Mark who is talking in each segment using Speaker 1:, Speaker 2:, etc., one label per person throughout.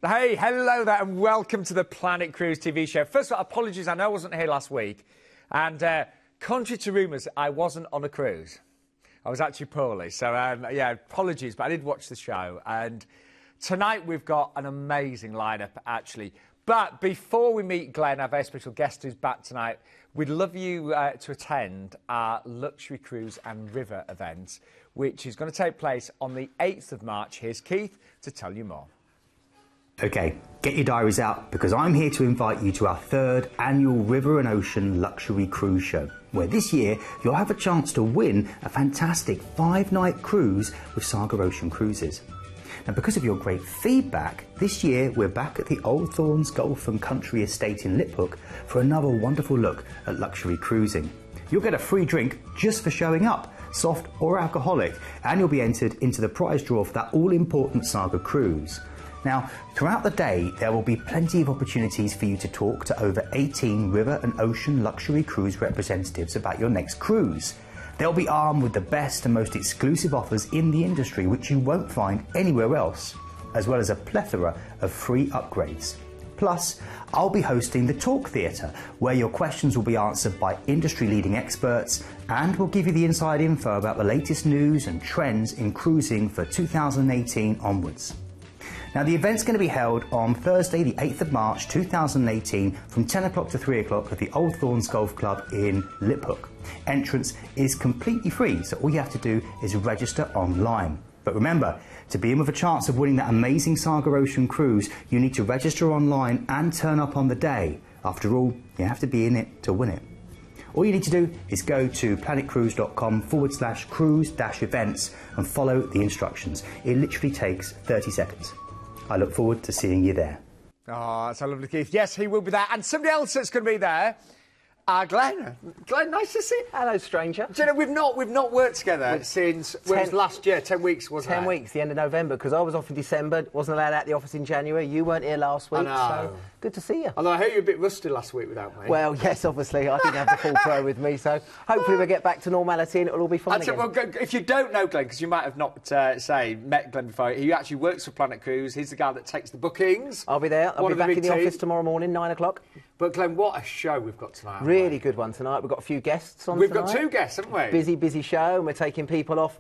Speaker 1: Hey, hello there and welcome to the Planet Cruise TV show. First of all, apologies, I know I wasn't here last week. And contrary to rumours, I wasn't on a cruise. I was actually poorly. So, yeah, apologies, but I did watch the show. And tonight we've got an amazing lineup, actually. But before we meet Glenn, our very special guest who's back tonight, we'd love you to attend our luxury cruise and river event, which is going to take place on the 8th of March. Here's Keith to tell you more.
Speaker 2: Okay, get your diaries out because I'm here to invite you to our 3rd annual River and Ocean Luxury Cruise Show, where this year you'll have a chance to win a fantastic 5-night cruise with Saga Ocean Cruises. Now, because of your great feedback, this year we're back at the old Thorns Golf and Country Estate in Liphook for another wonderful look at luxury cruising. You'll get a free drink just for showing up, soft or alcoholic, and you'll be entered into the prize draw for that all-important Saga cruise. Now, throughout the day, there will be plenty of opportunities for you to talk to over 18 river and ocean luxury cruise representatives about your next cruise. They'll be armed with the best and most exclusive offers in the industry, which you won't find anywhere else, as well as a plethora of free upgrades. Plus, I'll be hosting the Talk Theatre, where your questions will be answered by industry-leading experts, and we'll give you the inside info about the latest news and trends in cruising for 2018 onwards. Now, the event's going to be held on Thursday, the 8th of March 2018 from 10 o'clock to 3 o'clock at the Old Thorns Golf Club in Liphook. Entrance is completely free, so all you have to do is register online. But remember, to be in with a chance of winning that amazing Saga Ocean cruise, you need to register online and turn up on the day. After all, you have to be in it to win it. All you need to do is go to planetcruise.com/cruise-events and follow the instructions. It literally takes 30 seconds. I look forward to seeing you there.
Speaker 1: Oh, that's so lovely, Keith. Yes, he will be there. And somebody else that's going to be there, Glenn. Glenn, nice to see you.
Speaker 3: Hello, stranger.
Speaker 1: Do you know, we've not worked together since, when was last year? 10 weeks, wasn't it?
Speaker 3: 10 weeks, the end of November, because I was off in December, wasn't allowed out the office in January. You weren't here last week, so good to see you.
Speaker 1: Although I heard you were a bit rusty last week without me.
Speaker 3: Well, yes, obviously, I didn't have the full pro with me, so hopefully we'll get back to normality and it'll all be fine again.
Speaker 1: Well, if you don't know Glenn, because you might have not, met Glenn before, he actually works for Planet Cruise. He's the guy that takes the bookings.
Speaker 3: I'll be there. I'll be back in the office tomorrow morning, 9 o'clock.
Speaker 1: But Glenn, what a show we've got tonight.
Speaker 3: Really good one tonight. We've got a few guests on
Speaker 1: tonight. We've got 2 guests, haven't we?
Speaker 3: Busy show, and we're taking people off.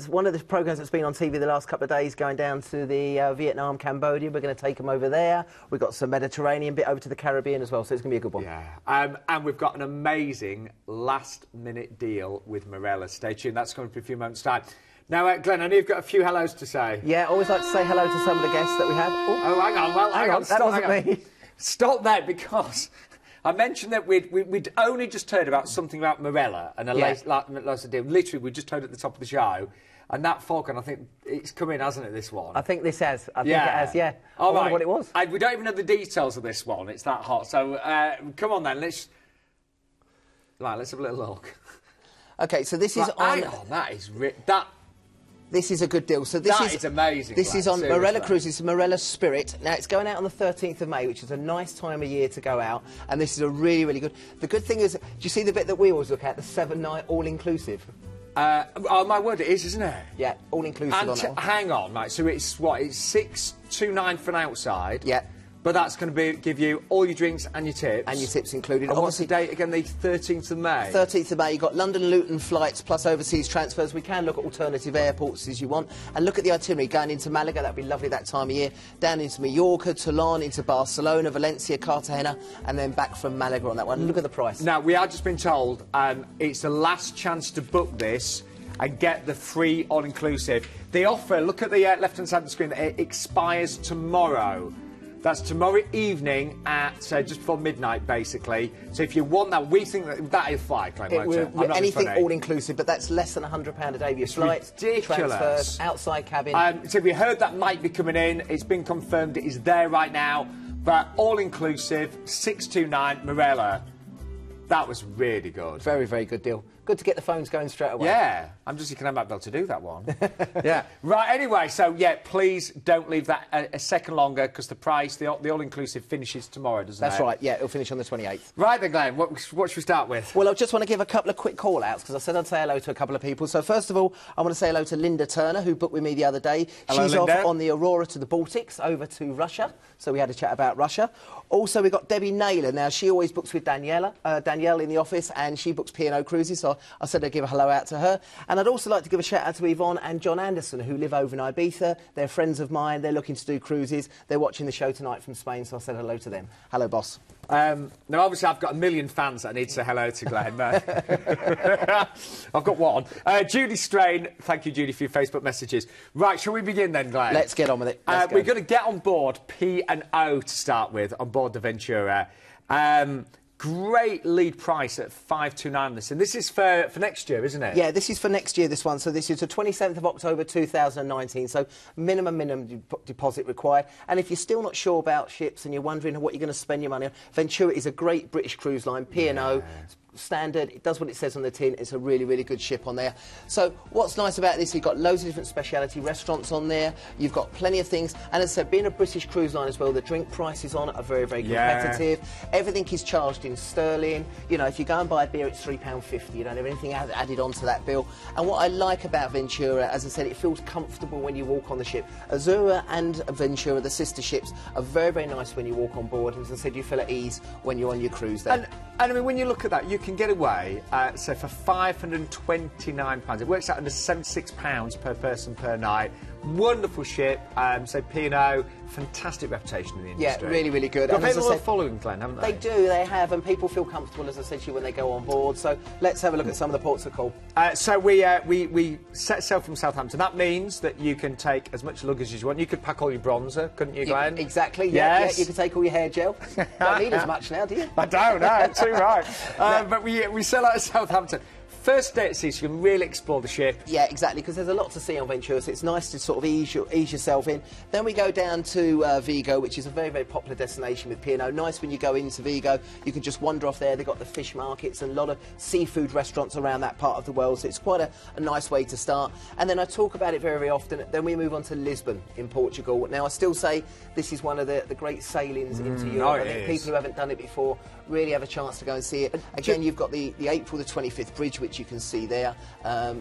Speaker 3: One of the programmes that's been on TV the last couple of days going down to the Vietnam, Cambodia. We're going to take them over there. We've got some Mediterranean bit over to the Caribbean as well, so it's going to be a good one.
Speaker 1: Yeah, and we've got an amazing last-minute deal with Marella. Stay tuned. That's going to be a few moments' time. Now, Glenn, I know you've got a few hellos to say.
Speaker 3: Yeah, always like to say hello to some of the guests that we have.
Speaker 1: Oh, hang on. Well, hang on.
Speaker 3: That wasn't me.
Speaker 1: Stop there, because I mentioned that we'd only just heard about something about Marella and a last deal. Literally, we just heard at the top of the show. And that Falcon, I think it's come in, hasn't it, this one?
Speaker 3: I think this has. I think it has, yeah. I wonder what it was.
Speaker 1: We don't even know the details of this one. It's that hot. So, come on then, let's have a little look.
Speaker 3: OK, so this is on...
Speaker 1: Hang on, that is...
Speaker 3: This is a good deal. So this
Speaker 1: is amazing.
Speaker 3: This is on Marella Cruises, Marella Spirit. Now, it's going out on the 13th of May, which is a nice time of year to go out. And this is a really, really good... The good thing is, do you see the bit that we always look at, the 7-night all-inclusive?
Speaker 1: Oh, my word, it is, isn't it?
Speaker 3: Yeah, all-inclusive on it.
Speaker 1: Hang on, mate. So it's what? It's $629 for an outside.
Speaker 3: Yeah.
Speaker 1: But that's going to give you all your drinks and your tips.
Speaker 3: And your tips included.
Speaker 1: And what's the date again? The 13th of May?
Speaker 3: 13th of May. You've got London-Luton flights plus overseas transfers. We can look at alternative airports as you want. And look at the itinerary. Going into Malaga, that'd be lovely that time of year. Down into Mallorca, Toulon, into Barcelona, Valencia, Cartagena, and then back from Malaga on that one. Look at the price.
Speaker 1: Now, we have just been told it's the last chance to book this and get the free all-inclusive. The offer, look at the left-hand side of the screen, it expires tomorrow. That's tomorrow evening at just before midnight, basically. So if you want that, we think that is fly, Glenn,
Speaker 3: anything all-inclusive, but that's less than £100 a day for your flights, transfers, outside cabin.
Speaker 1: So we heard that might be coming in. It's been confirmed. It is there right now. But all-inclusive, $629, Marella. That was really good.
Speaker 3: Very, very good deal. Good to get the phones going straight away.
Speaker 1: Yeah, I'm just thinking I might be able to do that one. Yeah. Right, anyway, so, yeah, please don't leave that a second longer, because the price, the all-inclusive, finishes tomorrow, doesn't it?
Speaker 3: That's right, yeah, it'll finish on the 28th.
Speaker 1: Right then, Glenn, what should we start with?
Speaker 3: Well, I just want to give a couple of quick call-outs, because I said I'd say hello to a couple of people. So, first of all, I want to say hello to Linda Turner, who booked with me the other day.
Speaker 1: Hello,
Speaker 3: She's
Speaker 1: Linda.
Speaker 3: off on the Aurora to the Baltics, over to Russia. So we had a chat about Russia. Also, we've got Debbie Naylor. Now, she always books with Danielle in the office, and she books P&O Cruises, so I said I'd give a hello out to her. And I'd also like to give a shout out to Yvonne and John Anderson, who live over in Ibiza. They're friends of mine. They're looking to do cruises. They're watching the show tonight from Spain, so I said hello to them. Hello, boss.
Speaker 1: Now, obviously, I've got a million fans that I need to say hello to, Glenn. I've got one. Judy Strain, thank you, Judy, for your Facebook messages. Right, shall we begin then, Glenn?
Speaker 3: Let's get on with it.
Speaker 1: We're going to get on board P&O to start with, on board the Ventura. Great lead price at $529 this, and this is for next year, isn't it?
Speaker 3: Yeah, this is for next year, this one. So this is the 27th of October 2019, so minimum deposit required. And if you're still not sure about ships and you're wondering what you're going to spend your money on, Ventura is a great British cruise line, P&O. Yeah. Standard, it does what it says on the tin. It's a really, really good ship on there. So what's nice about this, you've got loads of different speciality restaurants on there. You've got plenty of things. And as I said, being a British cruise line as well, the drink prices on it are very, very competitive. Yeah. Everything is charged in sterling. You know, if you go and buy a beer, it's £3.50. You don't have anything added onto that bill. And what I like about Ventura, as I said, it feels comfortable when you walk on the ship. Azura and Ventura, the sister ships, are very, very nice when you walk on board. And as I said, you feel at ease when you're on your cruise there.
Speaker 1: And I mean, when you look at that, you can get away, so for £529, it works out under £76 per person per night. Wonderful ship, so P&O, fantastic reputation in the industry.
Speaker 3: Yeah, really, really good.
Speaker 1: Got people are following, Glenn, haven't they?
Speaker 3: They do, they have, and people feel comfortable, as I said to you, when they go on board. So let's have a look at some of the ports of call.
Speaker 1: So we set sail from Southampton. That means that you can take as much luggage as you want. You could pack all your bronzer, couldn't you, Glenn?
Speaker 3: Exactly, yeah,
Speaker 1: yes.
Speaker 3: Yeah, you can take all your hair gel. Don't need as much now, do you?
Speaker 1: I don't, no, too right. But we sail out of Southampton. First day at sea, so you can really explore the ship.
Speaker 3: Yeah, exactly, because there's a lot to see on Ventura, so it's nice to sort of ease yourself in. Then we go down to Vigo, which is a very, very popular destination with P&O. Nice when you go into Vigo, you can just wander off there. They've got the fish markets and a lot of seafood restaurants around that part of the world, so it's quite a nice way to start. And then I talk about it very, very often. Then we move on to Lisbon in Portugal. Now, I still say this is one of the great sailings into Europe. I think people who haven't done it before really have a chance to go and see it. Again, you've got the April the 25th bridge, which you can see there.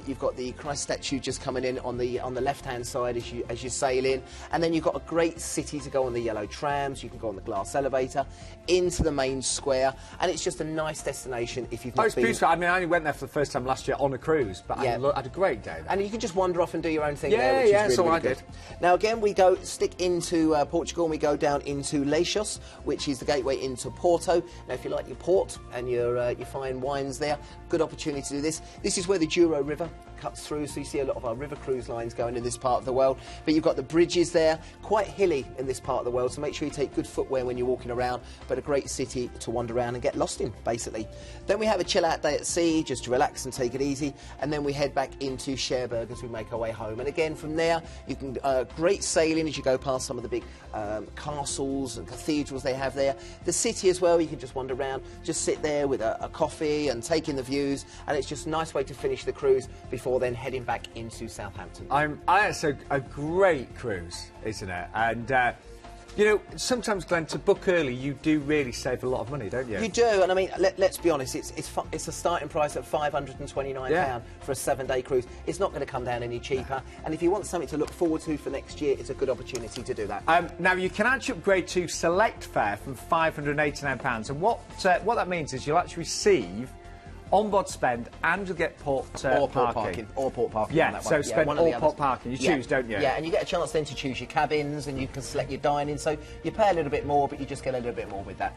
Speaker 3: You've got the Christ statue just coming in on the left-hand side as you sail in, and then you've got a great city to go on the yellow trams. You can go on the glass elevator into the main square, and it's just a nice destination if you've not been.
Speaker 1: It's beautiful. I mean, I only went there for the first time last year on a cruise, but yeah. I had a great day there.
Speaker 3: And you can just wander off and do your own thing there, which is really, really good. Now, again, we stick into Portugal, and we go down into Leixos, which is the gateway into Porto. Now, if you like your port and your fine wines there, good opportunity to do this. This is where the Douro River cuts through, so you see a lot of our river cruise lines going in this part of the world. But you've got the bridges there, quite hilly in this part of the world, so make sure you take good footwear when you're walking around, but a great city to wander around and get lost in, basically. Then we have a chill-out day at sea, just to relax and take it easy, and then we head back into Cherbourg as we make our way home. And again, from there, you can great sailing as you go past some of the big castles and cathedrals they have there. The city as well, you can just wander around, just sit there with a coffee and take in the views, and it's just a nice way to finish the cruise before then heading back into Southampton.
Speaker 1: It's a great cruise, isn't it? And you know, sometimes, Glenn, to book early, you do really save a lot of money, don't you?
Speaker 3: You do, and I mean, let's be honest, it's a starting price of £529 for a 7-day cruise. It's not going to come down any cheaper, and if you want something to look forward to for next year, it's a good opportunity to do that.
Speaker 1: Now, you can actually upgrade to select fare from £589, and what that means is you'll actually receive onboard spend, and you'll get port parking.
Speaker 3: Or port parking.
Speaker 1: Yeah,
Speaker 3: on that
Speaker 1: so
Speaker 3: one.
Speaker 1: spend all port parking. You choose, don't you?
Speaker 3: Yeah, and you get a chance then to choose your cabins, and you can select your dining. So you pay a little bit more, but you just get a little bit more with that.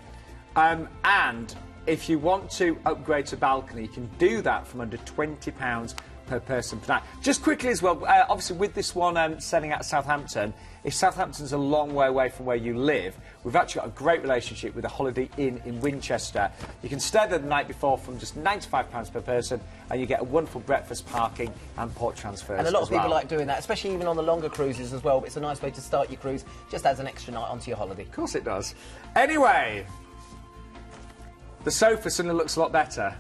Speaker 1: And if you want to upgrade to balcony, you can do that from under £20 per person per night. Just quickly as well, obviously with this one sailing out of Southampton, if Southampton's a long way away from where you live, we've actually got a great relationship with a Holiday Inn in Winchester. You can stay there the night before from just £95 per person, and you get a wonderful breakfast, parking and port transfers.
Speaker 3: And a lot of people like doing that, especially even on the longer cruises as well. But it's a nice way to start your cruise, just as an extra night onto your holiday.
Speaker 1: Of course it does. Anyway, the sofa suddenly looks a lot better.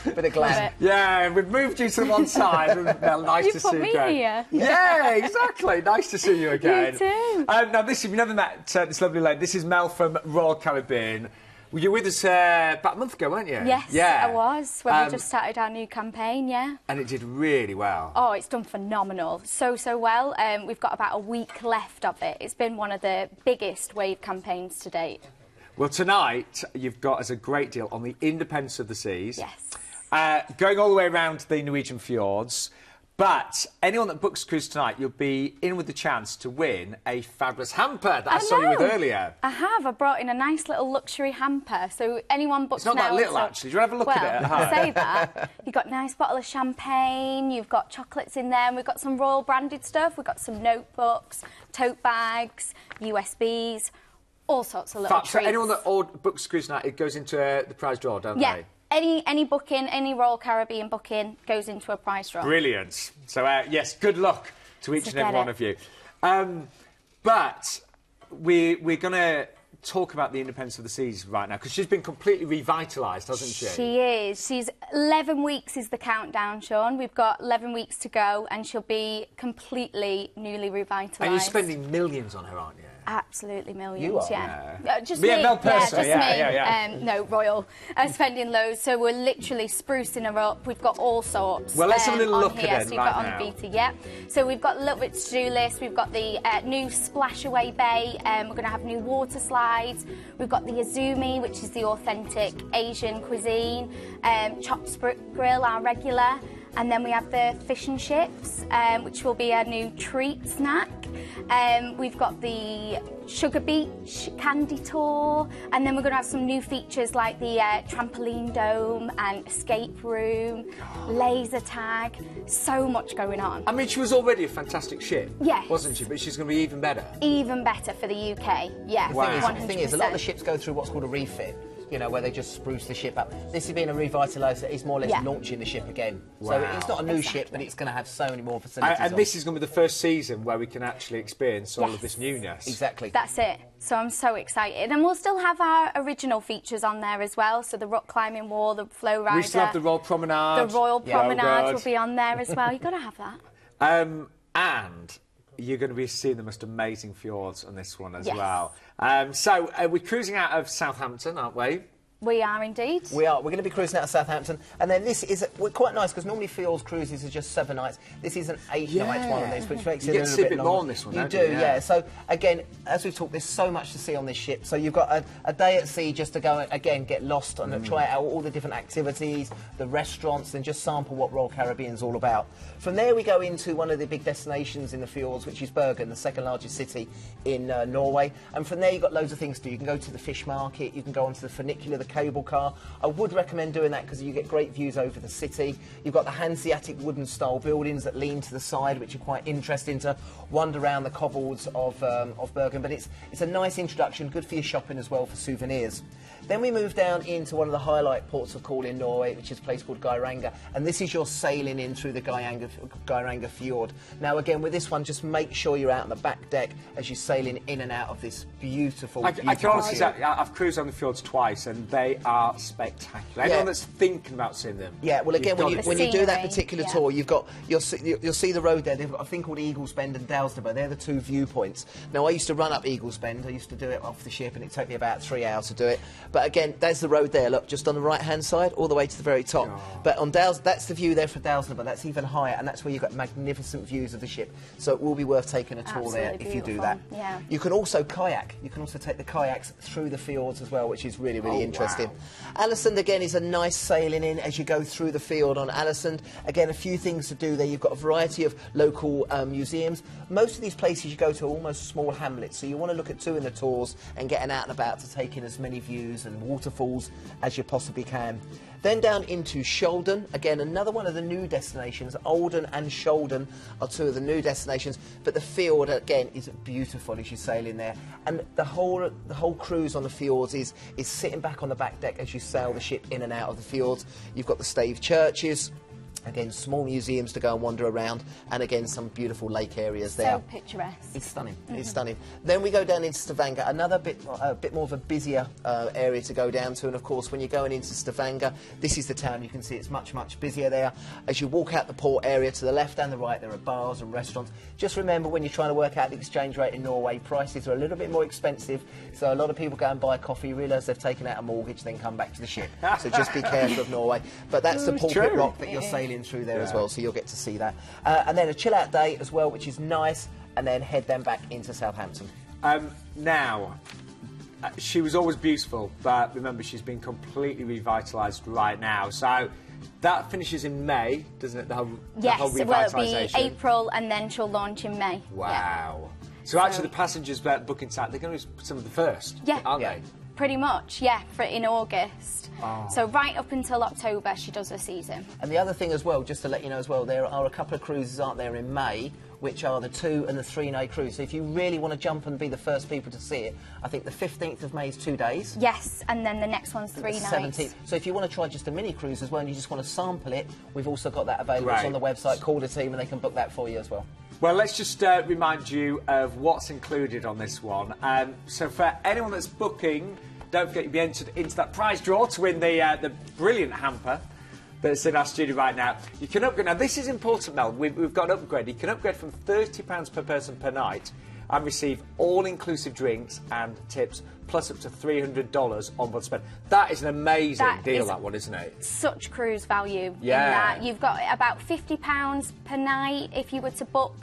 Speaker 3: Bit of glam.
Speaker 1: Yeah, we've moved you to one side. Mel, nice to see you again.
Speaker 4: Here.
Speaker 1: Yeah, exactly. Nice to see you again.
Speaker 4: You too.
Speaker 1: Now, this, if you've never met this lovely lady, this is Mel from Royal Caribbean. Were you with us about a month ago, weren't you?
Speaker 4: Yes,
Speaker 1: yeah.
Speaker 4: I was, when we just started our new campaign, yeah.
Speaker 1: And it did really well.
Speaker 4: Oh, it's done phenomenal. So well. We've got about a week left of it. It's been one of the biggest wave campaigns to date.
Speaker 1: Well, tonight, you've got us a great deal on the independence of the seas.
Speaker 4: Yes.
Speaker 1: Going all the way around the Norwegian Fjords. But anyone that books a cruise tonight, you'll be in with the chance to win a fabulous hamper that I saw you with earlier.
Speaker 4: I have. I brought in a nice little luxury hamper. So anyone books
Speaker 1: now... It's not that little, actually. Do you want to have a look at it at home?
Speaker 4: I say that. You've got a nice bottle of champagne, you've got chocolates in there, and we've got some Royal branded stuff. We've got some notebooks, tote bags, USBs, all sorts of little treats.
Speaker 1: So anyone that books a cruise tonight, it goes into the prize draw, don't they?
Speaker 4: Any booking, any Royal Caribbean booking goes into a prize draw.
Speaker 1: Brilliant. So, yes, good luck to each and every one of you. But we're going to talk about the independence of the seas right now, because she's been completely revitalised, hasn't she?
Speaker 4: She is. She's 11 weeks is the countdown, Sean. We've got 11 weeks to go, and she'll be completely newly revitalised.
Speaker 1: And you're spending millions on her, aren't you?
Speaker 4: Absolutely millions,
Speaker 3: you are.
Speaker 4: yeah. Just
Speaker 1: me,
Speaker 4: Mel
Speaker 1: personally,
Speaker 4: just me. No, Royal. Spending loads, so we're literally sprucing her up. We've got all sorts.
Speaker 1: Well, let's have a little look
Speaker 4: here.
Speaker 1: at it
Speaker 4: So you've
Speaker 1: right
Speaker 4: got
Speaker 1: now.
Speaker 4: on Vita, yeah. So we've got a little bit to-do list. We've got the new Splashaway Bay. We're going to have new water slides. We've got the Azumi, which is the authentic Asian cuisine. Chopped grill, our regular. And then we have the fish and chips, which will be a new treat snack. We've got the Sugar Beach candy tour, and then we're going to have some new features like the trampoline dome and escape room, laser tag. So much going on.
Speaker 1: I mean, she was already a fantastic ship, wasn't she? But she's going to be even better.
Speaker 4: Even better for the UK, yeah.
Speaker 1: Wow.
Speaker 3: The thing is, a lot of the ships go through what's called a refit. You know, where they just spruce the ship up. This has been a revitalised, it's more or less launching the ship again.
Speaker 1: Wow.
Speaker 3: So it's not a new ship, but it's going to have so many more facilities.
Speaker 1: And this is going to be the first season where we can actually experience all of this newness.
Speaker 3: Exactly.
Speaker 4: That's it. So I'm so excited. And we'll still have our original features on there as well. So the rock climbing wall, the flow rider.
Speaker 1: We still have the Royal Promenade.
Speaker 4: The Royal Promenade will be on there as well. You've got to have that.
Speaker 1: And you're going to be seeing the most amazing fjords on this one as well. So we're cruising out of Southampton, aren't we?
Speaker 4: We are indeed.
Speaker 3: We are. We're going to be cruising out of Southampton, and then this is quite nice because normally Fjords cruises are just 7 nights. This is an 8-night one of this, which makes it a little bit
Speaker 1: more on this one.
Speaker 3: You do, yeah. So again, as we've talked, there's so much to see on this ship. So you've got a day at sea just to go and again get lost and try out all the different activities, the restaurants, and just sample what Royal Caribbean's all about. From there, we go into one of the big destinations in the Fjords, which is Bergen, the second largest city in Norway. And from there, you've got loads of things to do. You can go to the fish market, you can go onto the funicular, the cable car. I would recommend doing that because you get great views over the city. You've got the Hanseatic wooden style buildings that lean to the side, which are quite interesting to wander around the cobbles of Bergen. But it's a nice introduction, good for your shopping as well for souvenirs. Then we move down into one of the highlight ports of call in Norway, which is a place called Geiranger, and this is your sailing in through the Geiranger Fjord. Now again, with this one, just make sure you're out on the back deck as you're sailing in and out of this beautiful,
Speaker 1: I can honestly say, I've cruised on the fjords twice, and they are spectacular. Anyone that's thinking about seeing them.
Speaker 3: Yeah, well again, when you do that particular tour, you'll see the road there. They've got a thing called Eagles Bend and Dalsnabo. They're the two viewpoints. Now I used to run up Eagles Bend. I used to do it off the ship, and it took me about 3 hours to do it. But again, there's the road there. Look, just on the right-hand side, all the way to the very top. But on that's the view there for Dalsnabo. That's even higher, and that's where you've got magnificent views of the ship. So it will be worth taking a tour there if you do that.
Speaker 4: Yeah.
Speaker 3: You can also kayak. You can also take the kayaks through the fjords as well, which is really, really interesting. Wow. Alisund again is a nice sailing in as you go through the fiord on Alisund. Again, a few things to do there. You've got a variety of local museums. Most of these places you go to are almost small hamlets, so you want to look at doing the tours and getting out and about to take in as many views and waterfalls as you possibly can. Then down into Skjolden, again another one of the new destinations. Olden and Skjolden are two of the new destinations, but the fjord again is beautiful as you sail in there, and the whole cruise on the fjords is sitting back on the back deck as you sail the ship in and out of the fjords. You've got the stave churches. Again, small museums to go and wander around, and again, some beautiful lake areas there.
Speaker 4: So picturesque.
Speaker 3: It's stunning. It's stunning. Then we go down into Stavanger, another bit more of a busier area to go down to. And of course, when you're going into Stavanger, this is the town. You can see it's much, much busier there. As you walk out the port area, to the left and the right, there are bars and restaurants. Just remember, when you're trying to work out the exchange rate in Norway, prices are a little bit more expensive. So a lot of people go and buy coffee, realise they've taken out a mortgage, then come back to the ship. So just be careful of Norway. But that's the pulpit rock that you're sailing through there as well, so you'll get to see that. And then a chill-out day as well, which is nice, and then head then back into Southampton.
Speaker 1: Now, she was always beautiful, but remember, she's been completely revitalised right now. So that finishes in May, doesn't it? The whole
Speaker 4: Yes, well, it'll be
Speaker 1: revitalisation.
Speaker 4: April, and then she'll launch in May.
Speaker 1: Wow. So actually, the passengers booking site, they're going to be some of the first, aren't they?
Speaker 4: Pretty much, in August. So right up until October, she does her season.
Speaker 3: And the other thing as well, just to let you know as well, there are a couple of cruises, aren't there, in May, which are the 2 and the 3-day cruise. So if you really want to jump and be the first people to see it, I think the 15th of May is 2 days.
Speaker 4: Yes, and then the next one's 3 nights.
Speaker 3: 17th. So if you want to try just a mini cruise as well, and you just want to sample it, we've also got that available. It's on the website. Call the team and they can book that for you as well.
Speaker 1: Well, let's just remind you of what's included on this one. So for anyone that's booking, don't forget you'll be entered into that prize draw to win the brilliant hamper that's in our studio right now. You can upgrade. Now, this is important, Mel. We've got an upgrade. You can upgrade from £30 per person per night and receive all-inclusive drinks and tips, plus up to $300 onboard spend. That is an amazing deal, that one, isn't it? Such
Speaker 4: cruise value in that. You've got about £50 per night if you were to book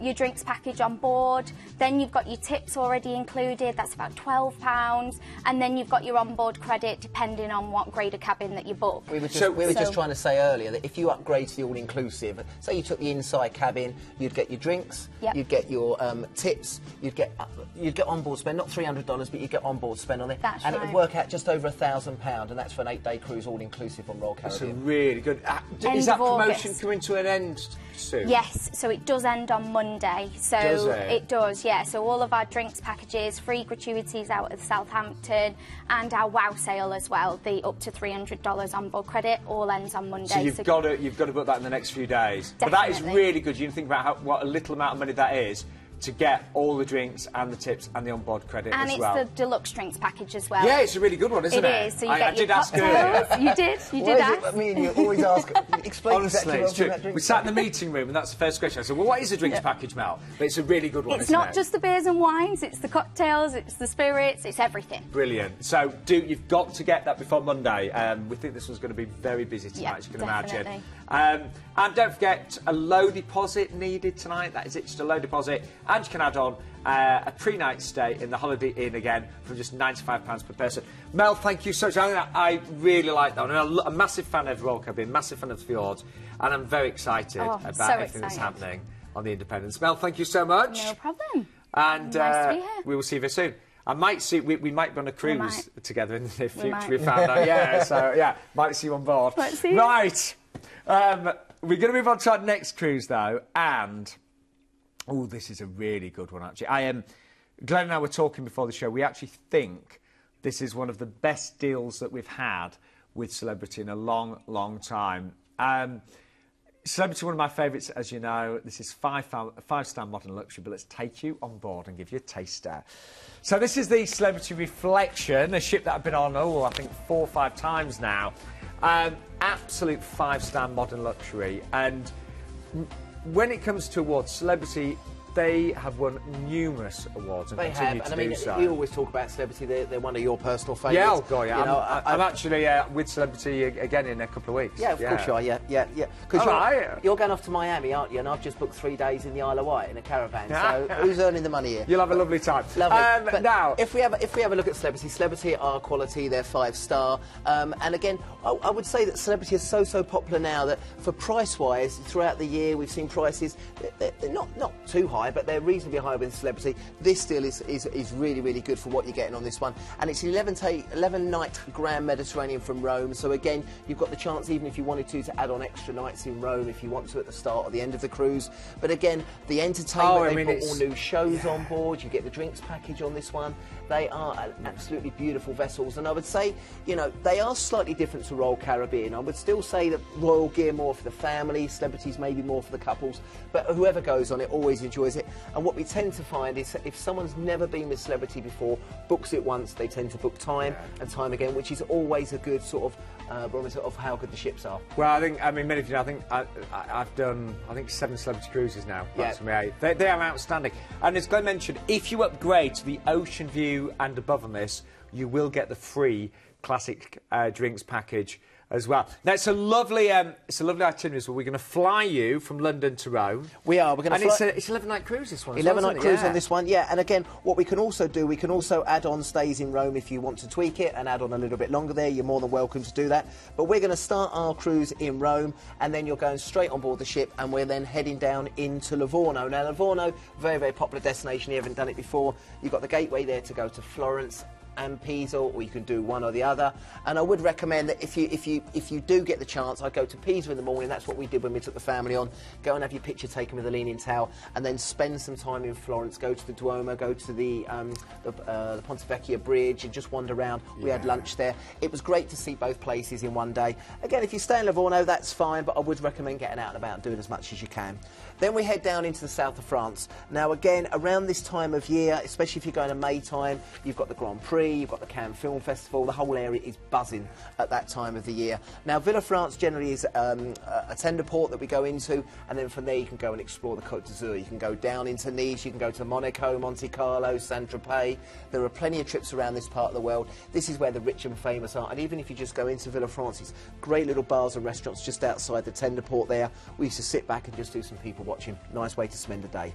Speaker 4: your drinks package on board. Then you've got your tips already included, that's about £12, and then you've got your onboard credit depending on what grade of cabin that you book.
Speaker 3: We were just trying to say earlier that if you upgrade to the all-inclusive, say you took the inside cabin, you'd get your drinks, you'd get your tips, you'd get onboard spend, not $300, but you'd get onboard spend on it.
Speaker 4: That's
Speaker 3: and it would work out just over £1,000, and that's for an 8-day cruise all-inclusive on Royal Caribbean.
Speaker 1: That's really good. Is that promotion coming to an end soon?
Speaker 4: Yes, so it does end on Monday. So
Speaker 1: does
Speaker 4: it does, yeah. So all of our drinks packages, free gratuities out of Southampton, and our WOW sale as well, the up to $300 onboard credit, all ends on Monday.
Speaker 1: So you've got to book that in the next few days.
Speaker 4: Definitely.
Speaker 1: But that is really good. You can think about what a little amount of money that is to get all the drinks and the tips and the onboard credit as well.
Speaker 4: And it's the deluxe drinks package as well.
Speaker 1: Yeah, it's a really good one, isn't it?
Speaker 4: It is. So you
Speaker 1: I
Speaker 4: get
Speaker 1: did
Speaker 4: your
Speaker 1: ask
Speaker 4: cocktails.
Speaker 1: earlier.
Speaker 4: You did ask.
Speaker 3: It, me and you always ask, explain
Speaker 1: Honestly,
Speaker 3: exactly
Speaker 1: it's true.
Speaker 3: that drink.
Speaker 1: We sat in the meeting room and that's the first question. I said, well, what is a drinks package, Mel? But it's a really good one,
Speaker 4: It's not just the beers and wines, it's the cocktails, it's the spirits, it's everything.
Speaker 1: Brilliant. So you've got to get that before Monday. We think this one's going to be very busy tonight, as you can imagine. And don't forget, a low deposit needed tonight. That is it, just a low deposit. And you can add on a pre-night stay in the Holiday Inn again from just £95 per person. Mel, thank you so much. I really like that one. I'm a massive fan of Royal Caribbean, massive fan of the Fjords, and I'm very excited about everything that's happening on the Independence. Mel, thank you so much.
Speaker 4: No problem.
Speaker 1: And
Speaker 4: nice to be here.
Speaker 1: We will see you very soon. I might see, we might be on a cruise together in the future. We found out, yeah. So, yeah, might see you on board.
Speaker 4: Might see you.
Speaker 1: Right. We're going to move on to our next cruise, though, and... oh, this is a really good one, actually. Glenn and I were talking before the show. We actually think this is one of the best deals that we've had with Celebrity in a long, long time. Celebrity, one of my favourites, as you know. This is five-star modern luxury, but let's take you on board and give you a taster. So this is the Celebrity Reflection, a ship that I've been on, I think 4 or 5 times now. Absolute 5-star modern luxury. And when it comes to awards, Celebrity, they have won numerous awards and continue to do so.
Speaker 3: We always talk about Celebrity. They're one of your personal favourites.
Speaker 1: Yeah, oh God, yeah. You know, I'm actually with Celebrity again in a couple of weeks.
Speaker 3: Yeah, of course you are. Yeah. Because you're going off to Miami, aren't you? And I've just booked 3 days in the Isle of Wight in a caravan. So who's earning the money here?
Speaker 1: You'll have a lovely time.
Speaker 3: Lovely. But
Speaker 1: now,
Speaker 3: if we have a look at Celebrity are quality. They're 5-star. And again, I would say that Celebrity is so popular now that for price-wise, throughout the year we've seen prices. They're not too high. high, but they're reasonably high with celebrity. This deal is really, really good for what you're getting on this one. And it's an 11-night Grand Mediterranean from Rome. So again, you've got the chance, even if you wanted to add on extra nights in Rome if you want to at the start or the end of the cruise. But again, the entertainment, they put all new shows on board. You get the drinks package on this one. They are absolutely beautiful vessels, and I would say, you know, they are slightly different to Royal Caribbean. I would still say that Royal gear more for the family, celebrities maybe more for the couples, but whoever goes on it always enjoys it. And what we tend to find is if someone's never been with celebrity before, books it once, they tend to book time and time again, which is always a good sort of barometer of how good the ships are.
Speaker 1: Well, I mean, many of you know, I think I've done, 7 celebrity cruises now. Yeah. They are outstanding. And as Glenn mentioned, if you upgrade to the Ocean View and above on this, you will get the free classic drinks package as well. Now, it's a lovely itinerary. So we're going to fly you from London to Rome.
Speaker 3: We are. We're going to fly.
Speaker 1: It's 11-night cruise, this one.
Speaker 3: 11-night cruise on this one, yeah. And again, what we can also do, we can also add on stays in Rome if you want to tweak it and add on a little bit longer there. You're more than welcome to do that. But we're going to start our cruise in Rome, and then you're going straight on board the ship, and we're then heading down into Livorno. Now, Livorno, very, very popular destination. You haven't done it before. You've got the gateway there to go to Florence and Pisa, or you can do one or the other. And I would recommend that if you do get the chance, I'd go to Pisa in the morning. That's what we did when we took the family on. Go and have your picture taken with the Leaning Tower, and then spend some time in Florence. Go to the Duomo, go to the Ponte Vecchio Bridge, and just wander around. We had lunch there. It was great to see both places in one day. Again, if you stay in Livorno, that's fine, but I would recommend getting out and about and doing as much as you can. Then we head down into the south of France. Now, again, around this time of year, especially if you're going to May time, you've got the Grand Prix, you've got the Cannes Film Festival, the whole area is buzzing at that time of the year. Now, Villefranche generally is a tender port that we go into, and then from there you can go and explore the Côte d'Azur. You can go down into Nice, you can go to Monaco, Monte Carlo, Saint-Tropez. There are plenty of trips around this part of the world. This is where the rich and famous are, and even if you just go into Villefranche, it's great little bars and restaurants just outside the tender port there. We used to sit back and just do some people watching. Nice way to spend a day.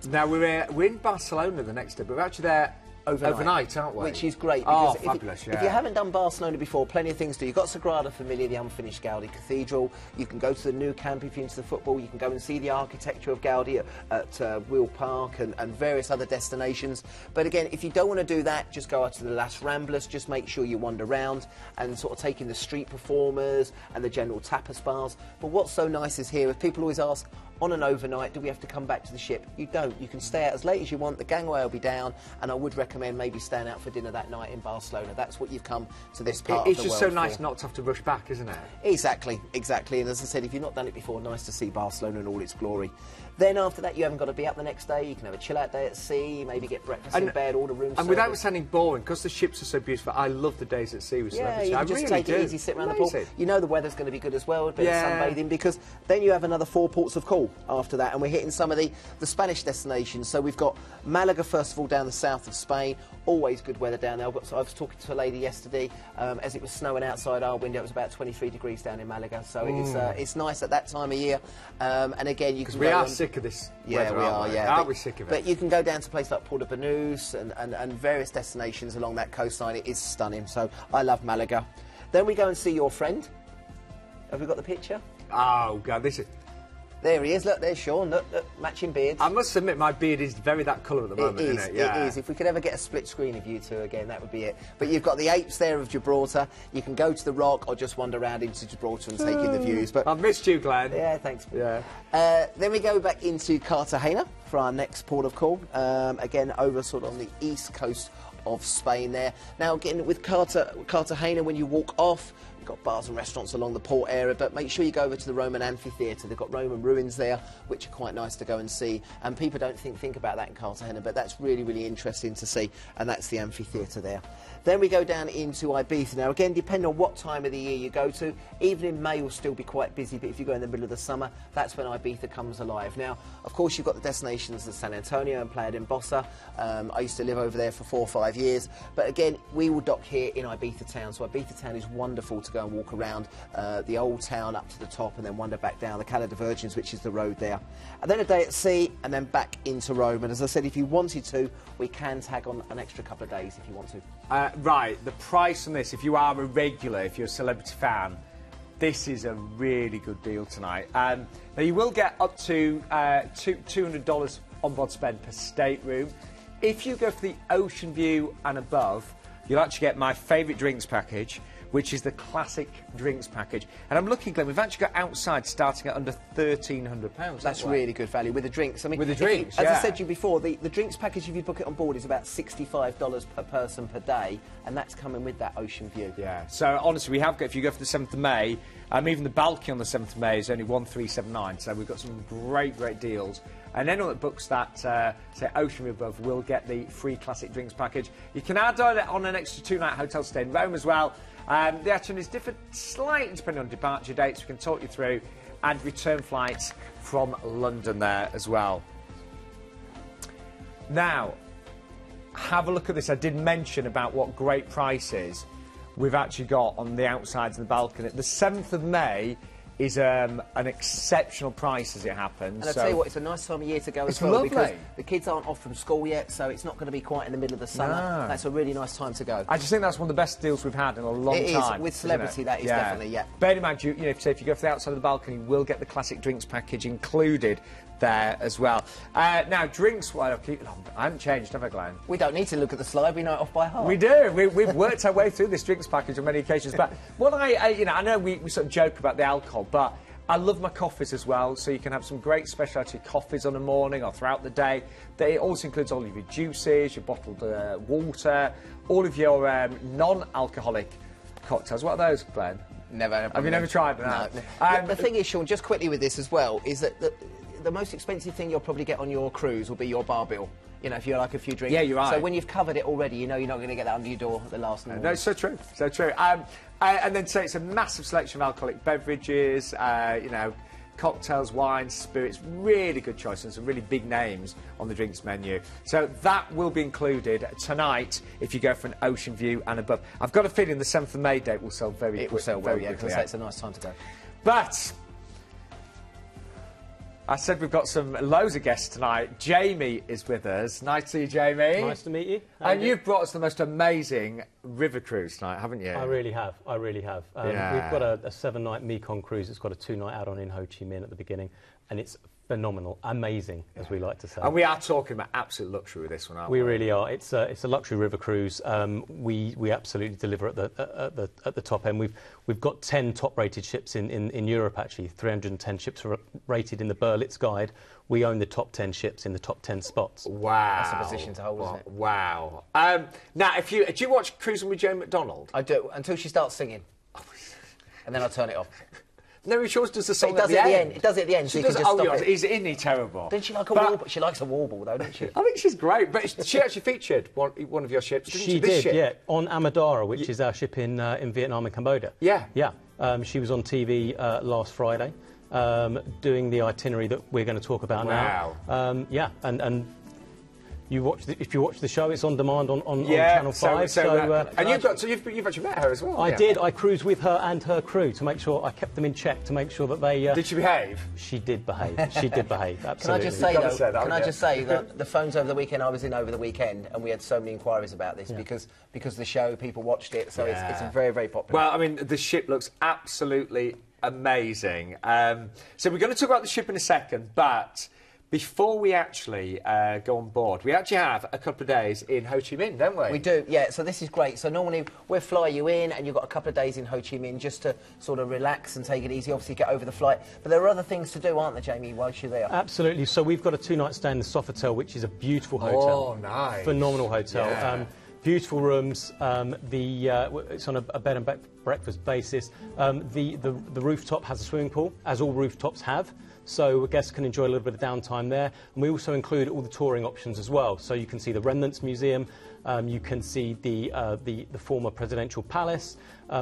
Speaker 1: Now, we're in Barcelona the next day, but we're actually there overnight, aren't we?
Speaker 3: Which is great.
Speaker 1: Oh,
Speaker 3: because
Speaker 1: fabulous,
Speaker 3: if you haven't done Barcelona before, plenty of things to do. You've got Sagrada Familia, the unfinished Gaudi Cathedral. You can go to the new camp if you're into the football. You can go and see the architecture of Gaudi at Wheel Park and various other destinations. But again, if you don't want to do that, just go out to the Las Ramblas. Just make sure you wander around and sort of take in the street performers and the general tapas bars. But what's so nice is here, if people always ask, on an overnight, do we have to come back to the ship? You don't. You can stay out as late as you want. The gangway will be down, and I would recommend maybe staying out for dinner that night in Barcelona. That's what you've come to this part of the world.
Speaker 1: It's just so nice not to have to rush back, isn't it?
Speaker 3: Exactly, exactly. And as I said, if you've not done it before, nice to see Barcelona in all its glory. Then after that, you haven't got to be up the next day. You can have a chill-out day at sea, maybe get breakfast in bed, order room service. And
Speaker 1: without sounding boring, because the ships are so beautiful, I love the days at sea with celebrities.
Speaker 3: Yeah, you can just take it easy, sit around the pool. You know the weather's going to be good as well, a bit of sunbathing, because then you have another 4 ports of call after that, and we're hitting some of the Spanish destinations. So we've got Malaga, first of all, down the south of Spain. Always good weather down there. I was talking to a lady yesterday, as it was snowing outside our window. It was about 23 degrees down in Malaga, so it's nice at that time of year. And again, you can
Speaker 1: we are sick of this weather.
Speaker 3: Yeah, we are,
Speaker 1: yeah. Are we sick of it?
Speaker 3: But you can go down to places like Puerto Banús and various destinations along that coastline. It is stunning, so I love Malaga. Then we go and see your friend. Have we got the picture?
Speaker 1: Oh, God, this is...
Speaker 3: There he is. Look, there's Sean. Look, matching beards.
Speaker 1: I must admit, my beard is very that colour at the moment, isn't it?
Speaker 3: Yeah. It is. If we could ever get a split screen of you two again, that would be it. But you've got the apes there of Gibraltar. You can go to the Rock or just wander around into Gibraltar and take in the views. But
Speaker 1: I've missed you, Glenn.
Speaker 3: Yeah, thanks.
Speaker 1: Yeah.
Speaker 3: Then we go back into Cartagena for our next port of call. Again, over sort of on the east coast of Spain there. Now, again, with Cartagena, when you walk off, you've got bars and restaurants along the port area, but make sure you go over to the Roman amphitheatre. They've got Roman ruins there, which are quite nice to go and see. And people don't think about that in Cartagena, but that's really, really interesting to see. And that's the amphitheatre there. Then we go down into Ibiza. Now, again, depending on what time of the year you go to, even in May will still be quite busy, but if you go in the middle of the summer, that's when Ibiza comes alive. Now, of course, you've got the destinations of San Antonio and Playa d'Embosa. I used to live over there for 4 or 5 years, but again, we will dock here in Ibiza town. So Ibiza town is wonderful to go and walk around the old town up to the top and then wander back down the Cala de Virgins, which is the road there. And then a day at sea and then back into Rome. And as I said, if you wanted to, we can tag on an extra couple of days if you want to.
Speaker 1: Right, the price on this, if you are a regular, if you're a celebrity fan, this is a really good deal tonight. Now, you will get up to $200 onboard spend per stateroom. If you go for the Ocean View and above, you'll actually get my favourite drinks package, which is the classic drinks package. And I'm looking, Glenn, we've actually got outside starting at under £1,300.
Speaker 3: That's really good value with the drinks. I mean,
Speaker 1: with the drinks,
Speaker 3: as I said to you before, the drinks package, if you book it on board, is about $65 per person per day, and that's coming with that Ocean View.
Speaker 1: Yeah, so honestly, we have got, if you go for the 7th of May, even the balcony on the 7th of May is only 1,379, so we've got some great, great deals. And anyone that books that, say, Ocean View above, will get the free classic drinks package. You can add on an extra 2-night hotel stay in Rome as well. The itineraries differ slightly depending on departure dates. We can talk you through, and return flights from London there as well. Now, have a look at this. I did mention about what great prices we've actually got on the outsides and the balcony. The 7th of May is an exceptional price as it happens.
Speaker 3: And I'll tell you what, it's a nice time of year to go as well, because the kids aren't off from school yet, so it's not going to be quite in the middle of the summer. No. That's a really nice time to go.
Speaker 1: I just think that's one of the best deals we've had in a long time.
Speaker 3: It is, with celebrity, that is definitely, yeah.
Speaker 1: Bear in mind, you know, if you go for the outside of the balcony, you will get the classic drinks package included there as well. Now, drinks, well, I haven't changed, have I, Glenn?
Speaker 3: We don't need to look at the slide, we know it off by heart.
Speaker 1: We do. We've worked our way through this drinks package on many occasions. But what I know we sort of joke about the alcohol, but I love my coffees as well, so you can have some great specialty coffees on the morning or throughout the day. It also includes all of your juices, your bottled water, all of your non-alcoholic cocktails. What are those, Glenn?
Speaker 3: Never.
Speaker 1: Have you never tried them?
Speaker 3: No. The thing is, Sean, just quickly with this as well, is that the most expensive thing you'll probably get on your cruise will be your bar bill. You know, if you like a few drinks.
Speaker 1: Yeah, you're right.
Speaker 3: So when you've covered it already, you know you're not going to get that under your door at the last minute.
Speaker 1: No, it's so true, so true. And then, so it's a massive selection of alcoholic beverages, you know, cocktails, wines, spirits, really good choice, and some really big names on the drinks menu. So that will be included tonight if you go for an Ocean View and above. I've got a feeling the 7th of May date will sell very quickly.
Speaker 3: It will sell well, yeah, because it's a nice time to go.
Speaker 1: But I said we've got loads of guests tonight. Jamie is with us. Nice to see you, Jamie.
Speaker 5: Nice to meet you.
Speaker 1: And you've brought us the most amazing river cruise tonight, haven't you?
Speaker 5: I really have. I really have.
Speaker 1: Yeah.
Speaker 5: We've got a 7-night Mekong cruise. It's got a 2-night add-on in Ho Chi Minh at the beginning, and it's phenomenal, amazing, as we like to say.
Speaker 1: And we are talking about absolute luxury with this one, aren't we?
Speaker 5: We really are. It's a luxury river cruise. We absolutely deliver at the top end. We've got 10 top-rated ships in Europe, actually. 310 ships are rated in the Berlitz Guide. We own the top 10 ships in the top 10 spots.
Speaker 1: Wow.
Speaker 3: That's a position to hold, isn't it?
Speaker 1: Wow. Now, do you watch Cruising with Joe McDonald?
Speaker 3: I do, until she starts singing. And then I'll turn it off.
Speaker 1: No, she always does the song
Speaker 3: at the end. It does it at the end, so you can just stop it.
Speaker 1: Isn't he terrible?
Speaker 3: Doesn't she like a warble? She likes a warble, though, doesn't she?
Speaker 1: I think she's great, but she actually featured one of your ships, didn't she?
Speaker 5: She did, yeah, on Amadara, which is our ship in Vietnam and Cambodia.
Speaker 1: Yeah.
Speaker 5: Yeah. She was on TV last Friday, doing the itinerary that we're going to talk about now. Yeah, and if you watch the show, it's on demand on Channel 5.
Speaker 1: And you've actually met her as well.
Speaker 5: I did. I cruised with her and her crew to make sure I kept them in check to make sure that they.
Speaker 1: Did she behave?
Speaker 5: She did behave. She did behave. Absolutely.
Speaker 3: Can I just say that the phones over the weekend I was in over the weekend, and we had so many inquiries about this because the show, people watched it, so it's very, very popular.
Speaker 1: Well, I mean, the ship looks absolutely amazing. So we're going to talk about the ship in a second, but before we actually go on board, we actually have a couple of days in Ho Chi Minh, don't we?
Speaker 3: We do, yeah, so this is great. So normally we'll fly you in and you've got a couple of days in Ho Chi Minh just to sort of relax and take it easy, obviously get over the flight. But there are other things to do, aren't there, Jamie, whilst you're there?
Speaker 5: Absolutely. So we've got a 2-night stay in the Sofitel, which is a beautiful hotel.
Speaker 1: Oh, nice.
Speaker 5: Phenomenal hotel.
Speaker 1: Yeah.
Speaker 5: Beautiful rooms. It's on a bed and breakfast basis. The rooftop has a swimming pool, as all rooftops have. So guests can enjoy a little bit of downtime there. And we also include all the touring options as well. So you can see the Remnants Museum, you can see the former presidential palace.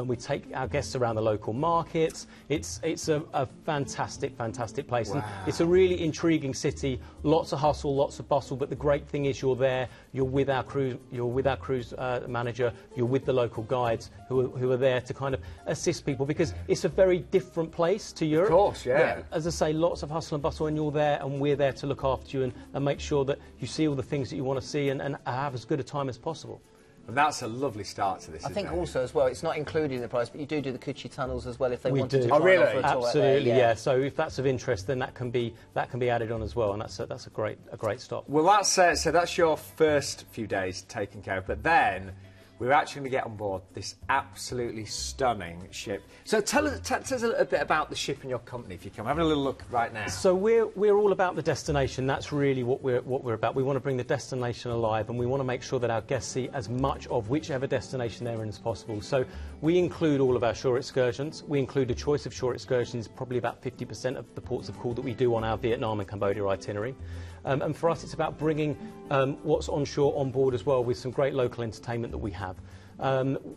Speaker 5: We take our guests around the local markets. It's a fantastic, fantastic place.
Speaker 1: Wow.
Speaker 5: And it's a really intriguing city. Lots of hustle, lots of bustle. But the great thing is you're there. You're with our cruise manager. You're with the local guides who are there to kind of assist people, because it's a very different place to Europe.
Speaker 1: Of course, yeah.
Speaker 5: As I say, lots of hustle and bustle, and you're there, and we're there to look after you and make sure that you see all the things that you want to see and have as good a time as possible.
Speaker 1: And that's a lovely start to this.
Speaker 3: I think also as well, it's not included in the price, but you do the Kuchi tunnels as well if they wanted to
Speaker 1: Oh,
Speaker 3: try
Speaker 1: really?
Speaker 3: and offer a tour out
Speaker 5: Absolutely,
Speaker 3: there,
Speaker 5: yeah. So if that's of interest, then that can be added on as well, and that's a great stop.
Speaker 1: Well, that's your first few days taken care of, but then we're actually going to get on board this absolutely stunning ship. So tell us a little bit about the ship and your company, if you can. We're having a little look right now.
Speaker 5: So we're all about the destination. That's really what we're about. We want to bring the destination alive, and we want to make sure that our guests see as much of whichever destination they're in as possible. So we include all of our shore excursions. We include a choice of shore excursions, probably about 50% of the ports of call that we do on our Vietnam and Cambodia itinerary. And for us, it's about bringing what's onshore on board as well, with some great local entertainment that we have.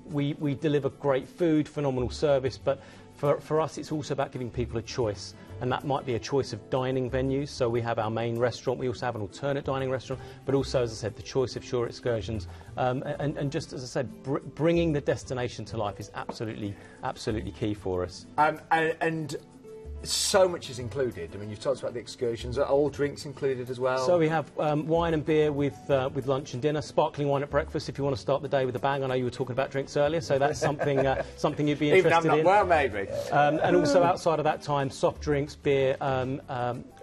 Speaker 5: We deliver great food, phenomenal service, but for us, it's also about giving people a choice. And that might be a choice of dining venues. So we have our main restaurant. We also have an alternate dining restaurant, but also, as I said, the choice of shore excursions. And just as I said, bringing the destination to life is absolutely key for us.
Speaker 1: And so much is included. I mean, you've talked about the excursions. Are all drinks included as well?
Speaker 5: So we have wine and beer with lunch and dinner, sparkling wine at breakfast if you want to start the day with a bang. I know you were talking about drinks earlier, so that's something you'd be interested in.
Speaker 1: Well, maybe.
Speaker 5: And also outside of that time, soft drinks, beer,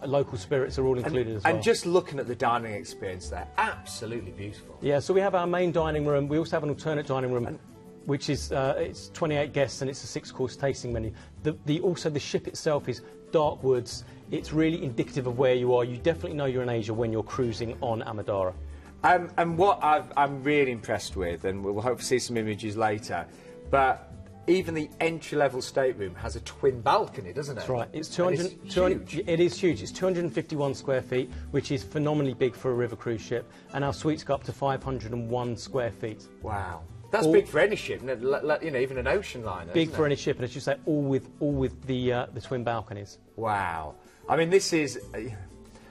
Speaker 5: local spirits are all included as well.
Speaker 1: And just looking at the dining experience there, absolutely beautiful.
Speaker 5: Yeah, so we have our main dining room. We also have an alternate dining room, which is it's 28 guests and it's a 6-course tasting menu. Also the ship itself is dark woods. It's really indicative of where you are. You definitely know you're in Asia when you're cruising on Amadara.
Speaker 1: And what I'm really impressed with, and we'll hope to see some images later, but even the entry-level stateroom has a twin balcony, doesn't it?
Speaker 5: That's right. It's 200. It is huge. It's 251 square feet, which is phenomenally big for a river cruise ship, and our suites go up to 501 square feet.
Speaker 1: Wow. That's big for any ship, you know, even an ocean liner.
Speaker 5: Big for any ship, and as you say, all with the twin balconies.
Speaker 1: Wow. I mean, this is.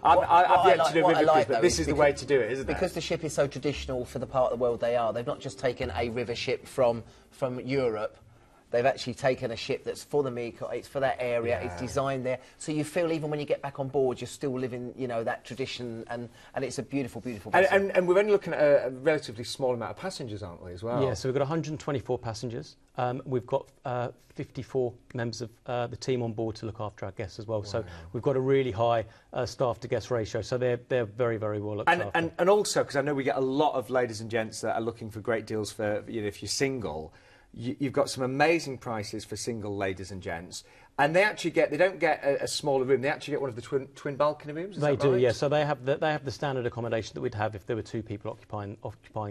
Speaker 1: I've yet to do river cruise, but this is the way to do it, isn't it?
Speaker 3: Because the ship is so traditional for the part of the world they are. They've not just taken a river ship from Europe. They've actually taken a ship that's for the Mekong, it's for that area, it's designed there. So you feel even when you get back on board, you're still living, you know, that tradition, and it's a beautiful, beautiful vessel.
Speaker 1: And we're only looking at a relatively small amount of passengers, aren't we, as well?
Speaker 5: Yeah, so we've got 124 passengers. We've got 54 members of the team on board to look after our guests as well. Wow. So we've got a really high staff-to-guest ratio, so they're very, very well looked after.
Speaker 1: And also, because I know we get a lot of ladies and gents that are looking for great deals for, you know, if you're single, you've got some amazing prices for single ladies and gents, and they don't get a smaller room. They actually get one of the twin balcony rooms.
Speaker 5: They do, yeah. So they have the standard accommodation that we'd have if there were 2 people occupying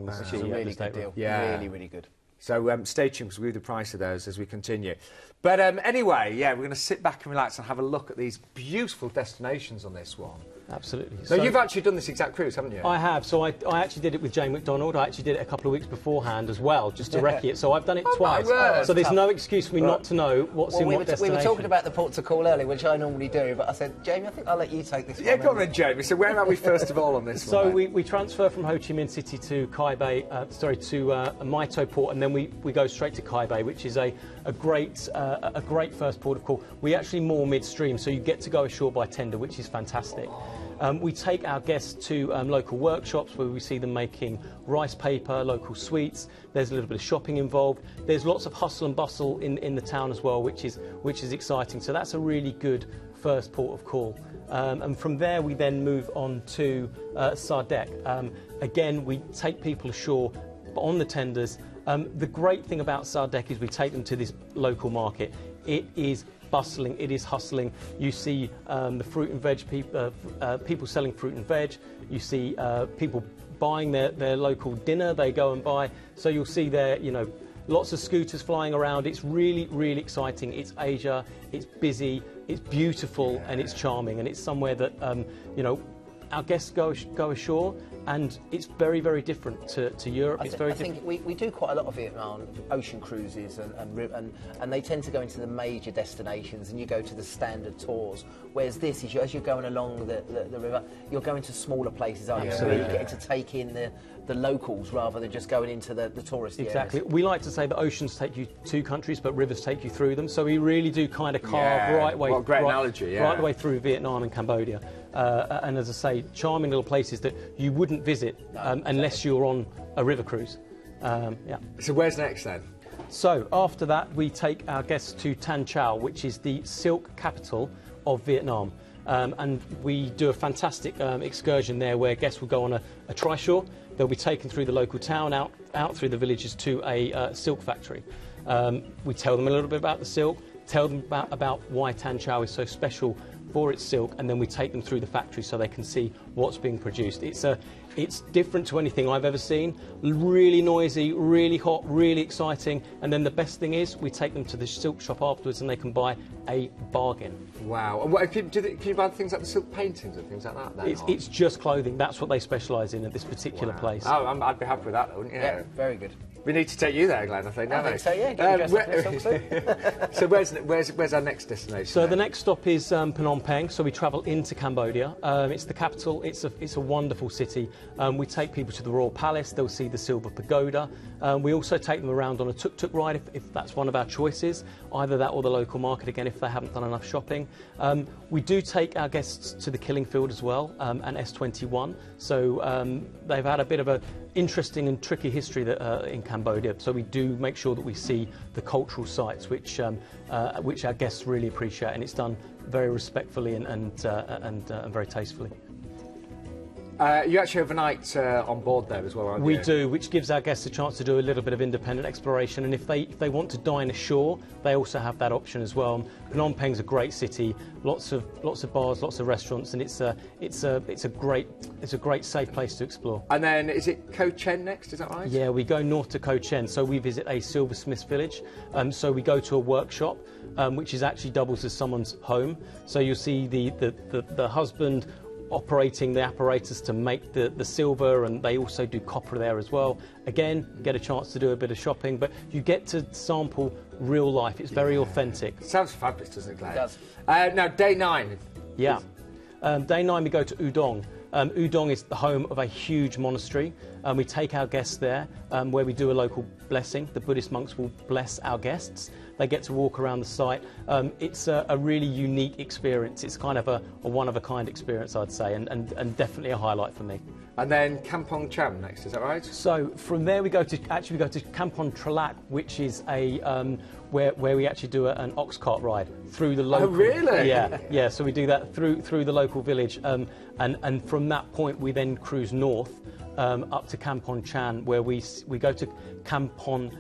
Speaker 5: the
Speaker 3: Which is a really good deal.
Speaker 1: Yeah,
Speaker 3: really, really good.
Speaker 1: So stay tuned, because we'll do the price of those as we continue. But anyway, yeah, we're going to sit back and relax and have a look at these beautiful destinations on this one.
Speaker 5: Absolutely.
Speaker 1: So you've actually done this exact cruise, haven't you?
Speaker 5: I have. So I actually did it with Jane McDonald. I actually did it a couple of weeks beforehand as well, just to recce it. So I've done it twice. So there's no excuse for me not to know what's in what destination.
Speaker 3: We were talking about the port to call earlier, which I normally do, but I said, Jamie, I think I'll let you take this one.
Speaker 1: Yeah, go on then, Jamie. So where are we first of all on this one?
Speaker 5: So we transfer from Ho Chi Minh City to Mai To port, and then we go straight to Kai Bay, which is a great first port of call. We actually moor midstream, so you get to go ashore by tender, which is fantastic. We take our guests to local workshops where we see them making rice paper, local sweets. There's a little bit of shopping involved. There's lots of hustle and bustle in the town as well, which is exciting. So that's a really good first port of call. And from there we then move on to Sardec. Again, we take people ashore on the tenders. The great thing about Sardec is we take them to this local market. It is bustling, it is hustling. You see the fruit and veg people selling fruit and veg. You see people buying their local dinner. They go and buy. So you'll see there, you know, lots of scooters flying around. It's really, really exciting. It's Asia. It's busy. It's beautiful, and it's charming. And it's somewhere that you know, our guests go ashore, and it's very, very different to Europe. It's very different.
Speaker 3: I think we do quite a lot of Vietnam ocean cruises, and they tend to go into the major destinations, and you go to the standard tours. Whereas this is, as you're going along the river, you're going to smaller places, aren't you? So you're getting to take in the locals rather than just going into the tourist areas.
Speaker 5: Exactly. We like to say that oceans take you to countries, but rivers take you through them. So we really do kind of carve right the way through Vietnam and Cambodia. And as I say, charming little places that you wouldn't visit unless you're on a river cruise. Yeah.
Speaker 1: So where's next then?
Speaker 5: So after that, we take our guests to Tan Chau, which is the silk capital of Vietnam. And we do a fantastic excursion there where guests will go on a trishaw. They'll be taken through the local town, out through the villages to a silk factory. We tell them a little bit about the silk, tell them about why Tan Chau is so special for its silk, and then we take them through the factory so they can see what's being produced. It's different to anything I've ever seen. Really noisy, really hot, really exciting. And then the best thing is we take them to the silk shop afterwards and they can buy a bargain.
Speaker 1: Wow. And what, can you buy things like the silk paintings and things like that then?
Speaker 5: It's just clothing. That's what they specialise in at this particular place.
Speaker 1: Oh, I'd be happy with that, wouldn't you?
Speaker 3: Yeah, very good.
Speaker 1: We need to take you there, Glenn, I think, don't we?
Speaker 3: So, yeah, get yourself
Speaker 1: So where's our next destination?
Speaker 5: So the next stop is Phnom Penh. So we travel into Cambodia. It's the capital. It's a wonderful city. We take people to the Royal Palace. They'll see the Silver Pagoda. We also take them around on a tuk-tuk ride if that's one of our choices, either that or the local market again if they haven't done enough shopping. We do take our guests to the Killing Field as well, and S21. So they've had a bit of a interesting and tricky history in Cambodia, so we do make sure that we see the cultural sites which our guests really appreciate, and it's done very respectfully and very tastefully.
Speaker 1: You actually overnight on board there as well, aren't you?
Speaker 5: We do, which gives our guests a chance to do a little bit of independent exploration, and if they want to dine ashore, they also have that option as well. Phnom Penh's a great city, lots of bars, lots of restaurants, and it's a great safe place to explore.
Speaker 1: And then is it Ko Chen next? Is that right?
Speaker 5: Yeah, we go north to Ko Chen, so we visit a silversmith's village. So we go to a workshop, which is actually doubles as someone's home. So you'll see the husband operating the apparatus to make the silver, and they also do copper there as well. Again, you get a chance to do a bit of shopping, but you get to sample real life. It's very authentic.
Speaker 1: Sounds fabulous, doesn't it, Glenn?
Speaker 3: It does.
Speaker 1: Now, day 9.
Speaker 5: Yeah. Day 9 we go to Udong. Udong is the home of a huge monastery. We take our guests there where we do a local blessing. The Buddhist monks will bless our guests. They get to walk around the site. It's a really unique experience. It's kind of a one-of-a-kind experience, I'd say, and definitely a highlight for me.
Speaker 1: And then Kampong Cham next, is that right?
Speaker 5: So from there we go to Kampong Tralak, which is where we actually do an ox cart ride through the local.
Speaker 1: Oh really?
Speaker 5: Yeah. So we do that through the local village, and from that point we then cruise north up to Kampong Chan, where we go to Kampong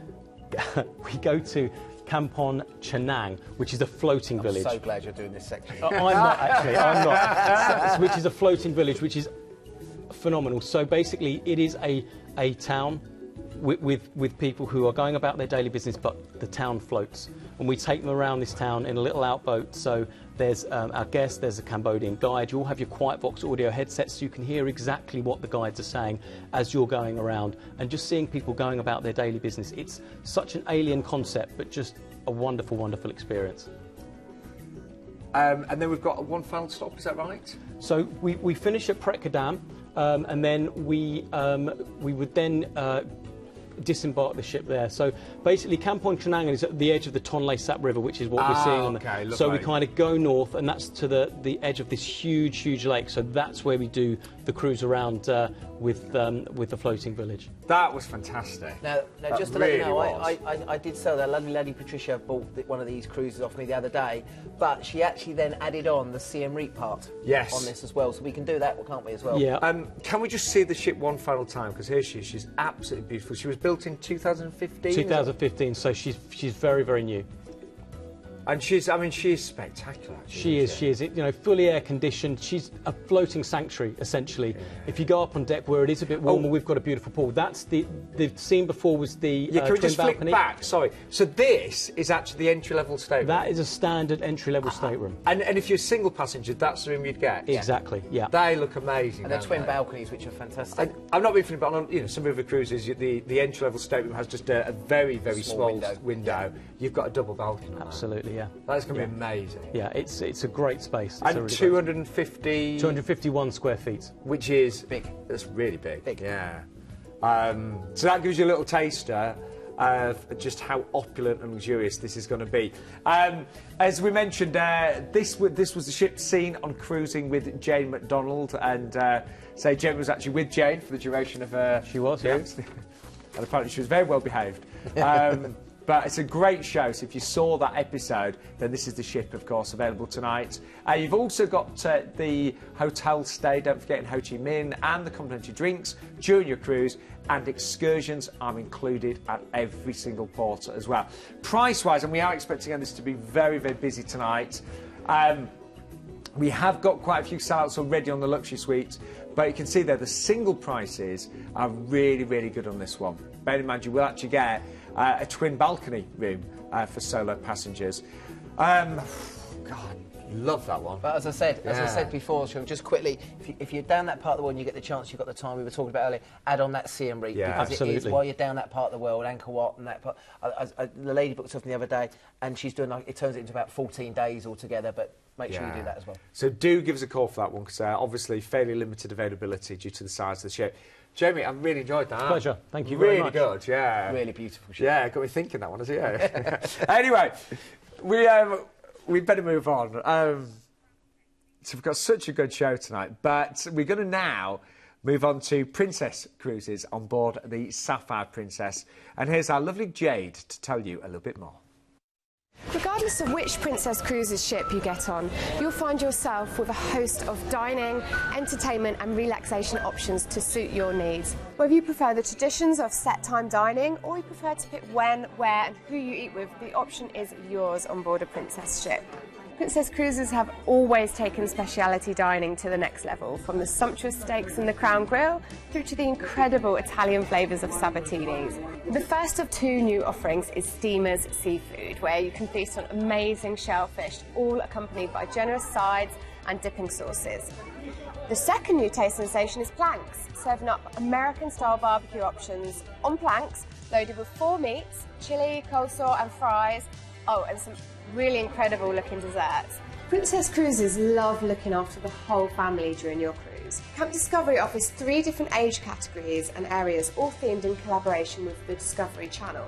Speaker 5: Kampong Chanang, which is a floating village.
Speaker 3: I'm so glad you're doing this section.
Speaker 5: I'm not actually. I'm not. Which is a floating village, which is phenomenal. So basically, it is a town with people who are going about their daily business, but the town floats, and we take them around this town in a little outboat. So there's our guest, there's a Cambodian guide. You all have your Quiet Box audio headsets, so you can hear exactly what the guides are saying as you're going around, and just seeing people going about their daily business. It's such an alien concept, but just a wonderful, wonderful experience.
Speaker 1: And then we've got one final stop, is that right?
Speaker 5: So we finish at Pretkadam, and then we would then disembark the ship there. So basically Kampong Chanang is at the edge of the Tonle Sap River, which is what we're seeing on the... So we kind of go north, and that's to the edge of this huge lake. So that's where we do the cruise around with the floating village.
Speaker 1: That was fantastic.
Speaker 3: Now just to let you know, I did sell that lovely lady Patricia bought one of these cruises off me the other day, but she actually then added on the Siem Reap part on this as well, so we can do that, can't we, as well?
Speaker 5: Yeah.
Speaker 1: Can we just see the ship one final time, because here she's absolutely beautiful. She was built in 2015.
Speaker 5: 2015, so she's very, very new.
Speaker 1: And she's spectacular.
Speaker 5: She is, you know, fully air conditioned. She's a floating sanctuary, essentially. Yeah. If you go up on deck where it is a bit warmer, we've got a beautiful pool. That's the scene before was the
Speaker 1: can we
Speaker 5: twin
Speaker 1: just
Speaker 5: balcony.
Speaker 1: Flick back? Sorry. So this is actually the entry-level stateroom?
Speaker 5: That is a standard entry-level stateroom.
Speaker 1: And if you're a single passenger, that's the room you'd get?
Speaker 5: Exactly, yeah.
Speaker 1: They look amazing,
Speaker 3: and they're twin balconies, which are fantastic.
Speaker 1: I'm not being funny, but on some of the cruises, the entry-level stateroom has just a very small window. Yeah. You've got a double balcony.
Speaker 5: Absolutely, yeah.
Speaker 1: That's going to be amazing.
Speaker 5: Yeah, it's a great space. It's
Speaker 1: and
Speaker 5: really
Speaker 1: 250...
Speaker 5: 251 square feet.
Speaker 1: Which is...
Speaker 3: Big.
Speaker 1: That's really big. Yeah. So that gives you a little taster of just how opulent and luxurious this is going to be. As we mentioned, this was the ship seen on Cruising with Jane McDonald, and Jane was actually with Jane for the duration of her...
Speaker 5: She was, yes.
Speaker 1: and apparently she was very well behaved. But it's a great show, so if you saw that episode, then this is the ship, of course, available tonight. You've also got the hotel stay, don't forget, in Ho Chi Minh, and the complimentary drinks during your cruise, and excursions are included at every single port as well. Price-wise, and we are expecting this to be very, very busy tonight, we have got quite a few sellouts already on the luxury suites, but you can see there the single prices are really, really good on this one. Bear in mind, you will actually get a twin balcony room for solo passengers. God, love that one.
Speaker 3: But as I said before, Sean, just quickly, if you're down that part of the world and you get the chance, you've got the time we were talking about earlier, add on that Siem Reap, because
Speaker 5: absolutely.
Speaker 3: it is, while you're down that part of the world, Angkor Wat and that part. The lady booked something the other day, and she's doing, like, it turns it into about 14 days altogether, but make sure you do that as well.
Speaker 1: So do give us a call for that one, because obviously fairly limited availability due to the size of the ship. Jamie, I've really enjoyed that.
Speaker 5: Pleasure. Thank you very much.
Speaker 1: Really good, yeah.
Speaker 3: Really beautiful ship.
Speaker 1: Yeah, got me thinking that one, has it? Yeah. Anyway, we better move on. So we've got such a good show tonight, but we're going to now move on to Princess Cruises on board the Sapphire Princess. And here's our lovely Jade to tell you a little bit more.
Speaker 6: Regardless of which Princess Cruises ship you get on, you'll find yourself with a host of dining, entertainment and relaxation options to suit your needs. Whether you prefer the traditions of set-time dining or you prefer to pick when, where and who you eat with, the option is yours on board a Princess ship. Princess Cruises have always taken speciality dining to the next level, from the sumptuous steaks in the Crown Grill through to the incredible Italian flavours of Sabatinis. The first of two new offerings is Steamer's Seafood, where you can feast on amazing shellfish, all accompanied by generous sides and dipping sauces. The second new taste sensation is Planks, serving up American-style barbecue options on planks, loaded with 4 meats, chilli, coleslaw and fries, and some really incredible looking desserts. Princess Cruises love looking after the whole family during your cruise. Camp Discovery offers 3 different age categories and areas, all themed in collaboration with the Discovery Channel.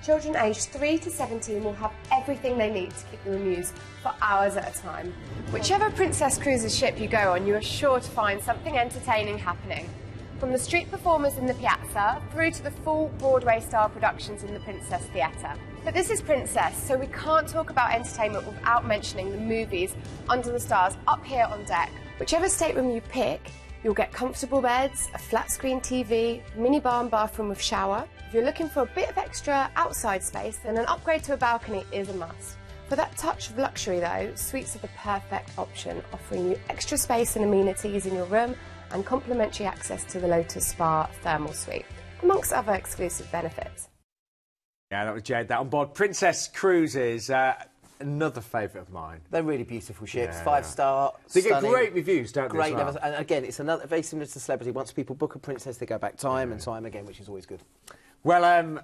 Speaker 6: Children aged 3 to 17 will have everything they need to keep them amused for hours at a time. Whichever Princess Cruises ship you go on, you are sure to find something entertaining happening. From the street performers in the Piazza through to the full Broadway-style productions in the Princess Theatre. But this is Princess, so we can't talk about entertainment without mentioning the movies under the stars up here on deck. Whichever stateroom you pick, you'll get comfortable beds, a flat-screen TV, mini bar and bathroom with shower. If you're looking for a bit of extra outside space, then an upgrade to a balcony is a must. For that touch of luxury though, suites are the perfect option, offering you extra space and amenities in your room and complimentary access to the Lotus Spa thermal suite, amongst other exclusive benefits.
Speaker 1: Yeah, that was Jade. That on board Princess Cruises, another favourite of mine.
Speaker 3: They're really beautiful ships, 5-star.
Speaker 1: They get great reviews, don't they?
Speaker 3: Great
Speaker 1: as well?
Speaker 3: levels, and again, it's another very similar to Celebrity. Once people book a Princess, they go back time and time again, which is always good.
Speaker 1: Well,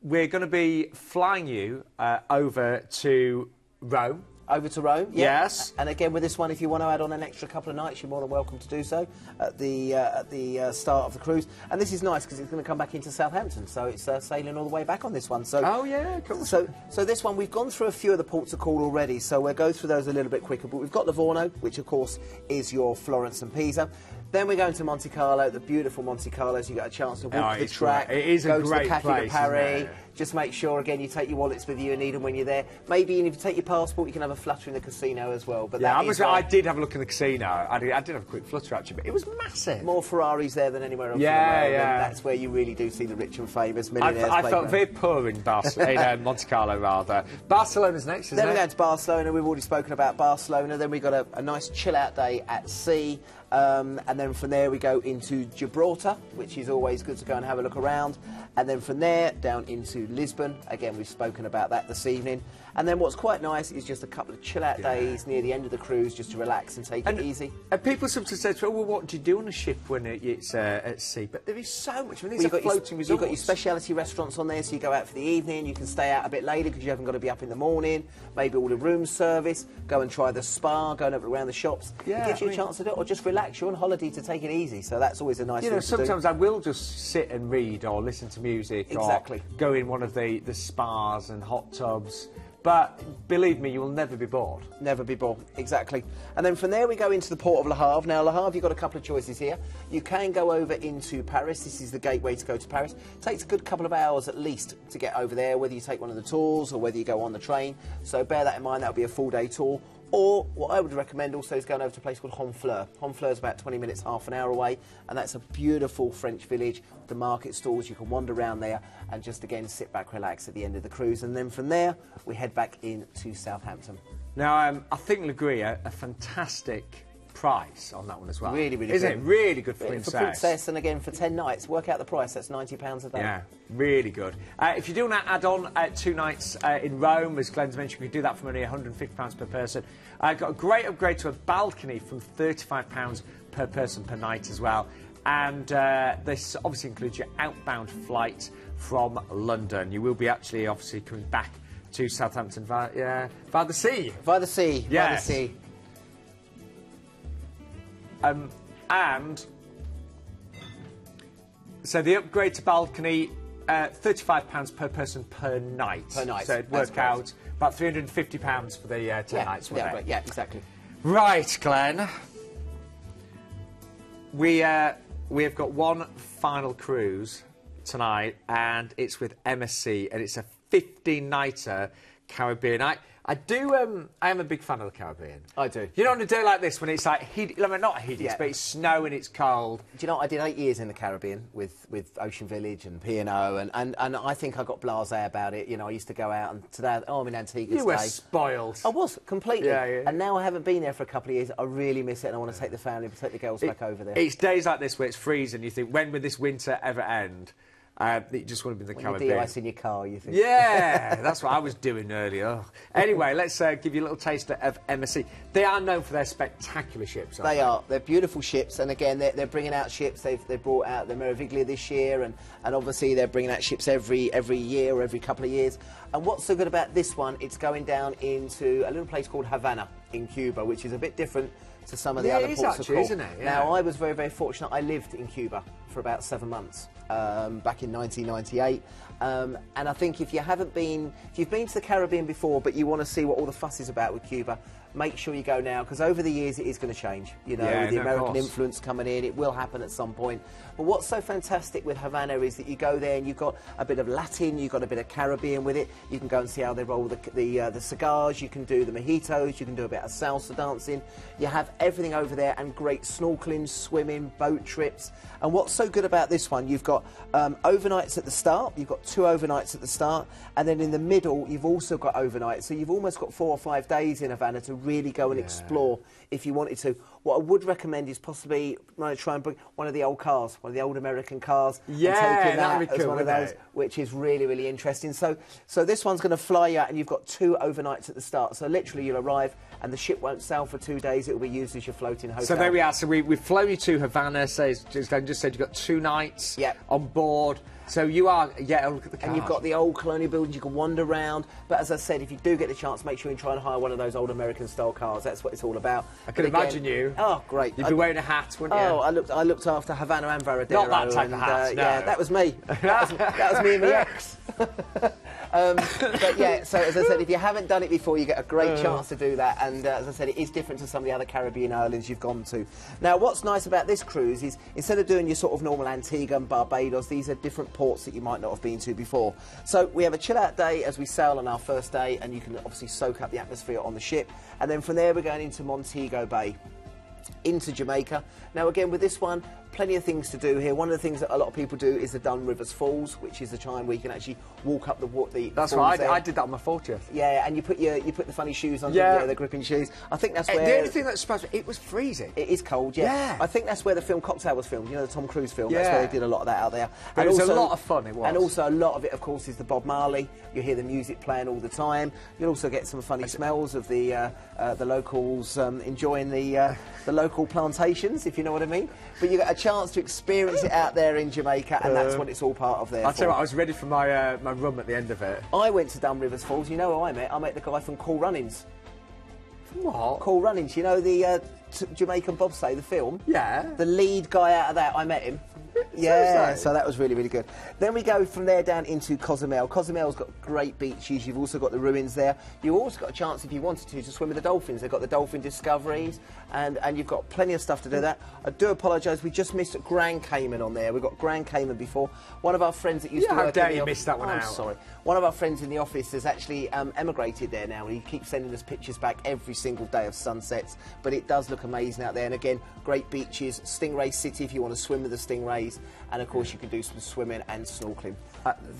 Speaker 1: we're going to be flying you over to Rome.
Speaker 3: Over to Rome, yeah.
Speaker 1: Yes.
Speaker 3: And again, with this one, if you want to add on an extra couple of nights, you're more than welcome to do so at the start of the cruise. And this is nice because it's going to come back into Southampton, so it's sailing all the way back on this one. So,
Speaker 1: oh yeah, cool.
Speaker 3: So this one, we've gone through a few of the ports of call already, so we'll go through those a little bit quicker. But we've got Livorno, which of course is your Florence and Pisa. Then we're going to Monte Carlo, the beautiful Monte Carlo, so you get a chance to walk the track,
Speaker 1: it is
Speaker 3: go
Speaker 1: a great
Speaker 3: to the Café
Speaker 1: place,
Speaker 3: de Paris. Just make sure, again, you take your wallets with you and need them when you're there. Maybe even if you take your passport, you can have a flutter in the casino as well. But
Speaker 1: yeah, I did have a look in the casino. I did have a quick flutter, actually, but it was massive.
Speaker 3: More Ferraris there than anywhere else in the world. And that's where you really do see the rich and famous millionaires.
Speaker 1: I felt very poor in Monte Carlo, rather. Barcelona's next, isn't it?
Speaker 3: Then we're going to Barcelona. We've already spoken about Barcelona. Then we've got a nice chill-out day at sea. And then from there we go into Gibraltar, which is always good to go and have a look around. And then from there down into Lisbon. Again, we've spoken about that this evening. And then what's quite nice is just a couple of chill-out days near the end of the cruise, just to relax and take it easy. And people sometimes say, well, what do you do on a ship when it's at sea? But there is so much. I mean, these are floating resorts. You've got your speciality restaurants on there, so you go out for the evening. You can stay out a bit later because you haven't got to be up in the morning. Maybe all the room service. Go and try the spa, go around the shops. Yeah, it gives you a chance to do it, or just relax. You're on holiday to take it easy, so that's always a nice thing to do.
Speaker 1: Sometimes I will just sit and read or listen to music or go in one of the spas and hot tubs. but believe me, you will never be bored.
Speaker 3: Never be bored, exactly. And then from there we go into the port of Le Havre. Now, Le Havre, you've got a couple of choices here. You can go over into Paris. This is the gateway to go to Paris. It takes a good couple of hours at least to get over there, whether you take one of the tours or whether you go on the train. So bear that in mind, that'll be a full-day tour. Or what I would recommend also is going over to a place called Honfleur. Honfleur is about 20 minutes, half an hour away, and that's a beautiful French village. The market stalls, you can wander around there and just again sit back, relax at the end of the cruise. And then from there, we head back into Southampton.
Speaker 1: Now, I think Le Gris, a fantastic price on that one as well.
Speaker 3: Really, really
Speaker 1: Isn't
Speaker 3: good.
Speaker 1: it? Really good for Princess.
Speaker 3: For Princess, and again for 10 nights. Work out the price, that's £90 a day.
Speaker 1: Yeah, really good. If you're doing that add-on 2 nights in Rome, as Glenn's mentioned, you can do that for only £150 per person. Got a great upgrade to a balcony from £35 per person per night as well. And this obviously includes your outbound flight from London. You will be actually obviously coming back to Southampton via the sea.
Speaker 3: Via the sea,
Speaker 1: Yes.
Speaker 3: via the sea.
Speaker 1: And so the upgrade to balcony, £35 per person per night.
Speaker 3: Per night.
Speaker 1: So it'd work out about £350 for the 10 nights.
Speaker 3: Yeah, exactly.
Speaker 1: Right, Glenn. We have got one final cruise tonight, and it's with MSC, and it's a 15-nighter Caribbean. I am a big fan of the Caribbean.
Speaker 3: I do.
Speaker 1: You know, on a day like this when it's like, not hideous, but it's snow and it's cold.
Speaker 3: Do you know, I did 8 years in the Caribbean with Ocean Village and P&O, and I think I got blasé about it. You know, I used to go out, and today, I'm in Antigua
Speaker 1: You were
Speaker 3: today.
Speaker 1: spoiled.
Speaker 3: I was, completely.
Speaker 1: Yeah.
Speaker 3: And now I haven't been there for a couple of years. I really miss it, and I want to take the family, take the girls back over there.
Speaker 1: It's days like this where it's freezing. You think, when will this winter ever end? You just want to be in the Caribbean.
Speaker 3: You're de-icing your car, you think.
Speaker 1: Yeah, that's what I was doing earlier. Anyway, let's give you a little taster of MSC. They are known for their spectacular ships, aren't they?
Speaker 3: They are. They're beautiful ships, and again, they're bringing out ships. They've brought out the Meraviglia this year, and obviously they're bringing out ships every year or every couple of years. And what's so good about this one, it's going down into a little place called Havana in Cuba, which is a bit different to some of the other ports
Speaker 1: actually,
Speaker 3: of call.
Speaker 1: isn't it? Yeah.
Speaker 3: Now, I was very, very fortunate. I lived in Cuba for about 7 months back in 1998. And I think if you've been to the Caribbean before, but you want to see what all the fuss is about with Cuba, make sure you go now, because over the years it is going to change. You know, with the American influence coming in, it will happen at some point. But what's so fantastic with Havana is that you go there and you've got a bit of Latin, you've got a bit of Caribbean with it. You can go and see how they roll the cigars, you can do the mojitos, you can do a bit of salsa dancing. You have everything over there, and great snorkeling, swimming, boat trips. And what's so good about this one, you've got overnights at the start, you've got 2 overnights at the start, and then in the middle you've also got overnight. So you've almost got 4 or 5 days in Havana to really go and explore if you wanted to. What I would recommend is possibly try and bring one of the old cars, one of the old American cars.
Speaker 1: Yeah,
Speaker 3: and taking
Speaker 1: that'd be
Speaker 3: as
Speaker 1: cool,
Speaker 3: one of those, which is really, really interesting. So this one's going to fly you out, and you've got 2 overnights at the start. So literally you'll arrive, and the ship won't sail for 2 days. It will be used as your floating hotel.
Speaker 1: So there we are. So we've flown you to Havana. So Glenn just said you've got 2 nights on board. So you are, look at the cars.
Speaker 3: And you've got the old colonial buildings, you can wander around. But as I said, if you do get the chance, make sure you try and hire one of those old American-style cars. That's what it's all about.
Speaker 1: I can imagine you.
Speaker 3: Oh, great.
Speaker 1: You'd be wearing a hat, wouldn't you?
Speaker 3: Oh, I looked after Havana and Varadero.
Speaker 1: Not that type of hat, no.
Speaker 3: Yeah, that was me. that was me and my ex. But yeah, so as I said, if you haven't done it before, you get a great chance to do that. And as I said, it is different to some of the other Caribbean islands you've gone to. Now, what's nice about this cruise is instead of doing your sort of normal Antigua and Barbados, these are different ports that you might not have been to before. So we have a chill-out day as we sail on our first day, and you can obviously soak up the atmosphere on the ship. And then from there, we're going into Montego Bay, into Jamaica. Now, again, with this one, plenty of things to do here. One of the things that a lot of people do is the Dun Rivers Falls, which is the time where you can actually walk up the
Speaker 1: That's
Speaker 3: falls
Speaker 1: right, I did that on my 40th.
Speaker 3: Yeah, and you put the funny shoes on, the gripping shoes. I think that's where...
Speaker 1: The only thing that surprised me, it was freezing.
Speaker 3: It is cold, yeah. I think that's where the film Cocktail was filmed, you know, the Tom Cruise film. That's where they did a lot of that out there.
Speaker 1: But it was a lot of fun, it was.
Speaker 3: And also a lot of it, of course, is the Bob Marley. You hear the music playing all the time. You'll also get some funny smells of the locals enjoying the local plantations, if you know what I mean. But you get a chance to experience it out there in Jamaica, and that's what it's all part of there.
Speaker 1: I'll tell you what, I was ready for my my rum at the end of it.
Speaker 3: I went to Dun Rivers Falls. You know who I met? I met the guy from Cool Runnings.
Speaker 1: What?
Speaker 3: Cool Runnings. You know the Jamaican bobsleigh, the film?
Speaker 1: Yeah.
Speaker 3: The lead guy out of that, I met him. Yeah, so that was really, really good. Then we go from there down into Cozumel. Cozumel's got great beaches. You've also got the ruins there. You've also got a chance, if you wanted to swim with the dolphins. They've got the dolphin discoveries, and you've got plenty of stuff to do that. I do apologise, we just missed Grand Cayman on there. We've got Grand Cayman before. One of our friends that used to work
Speaker 1: how dare
Speaker 3: in the
Speaker 1: you miss that one out.
Speaker 3: I'm sorry. One of our friends in the office has actually emigrated there now, and he keeps sending us pictures back every single day of sunsets. But it does look amazing out there, and again, great beaches. Stingray City if you want to swim with the stingrays, and of course you can do some swimming and snorkeling.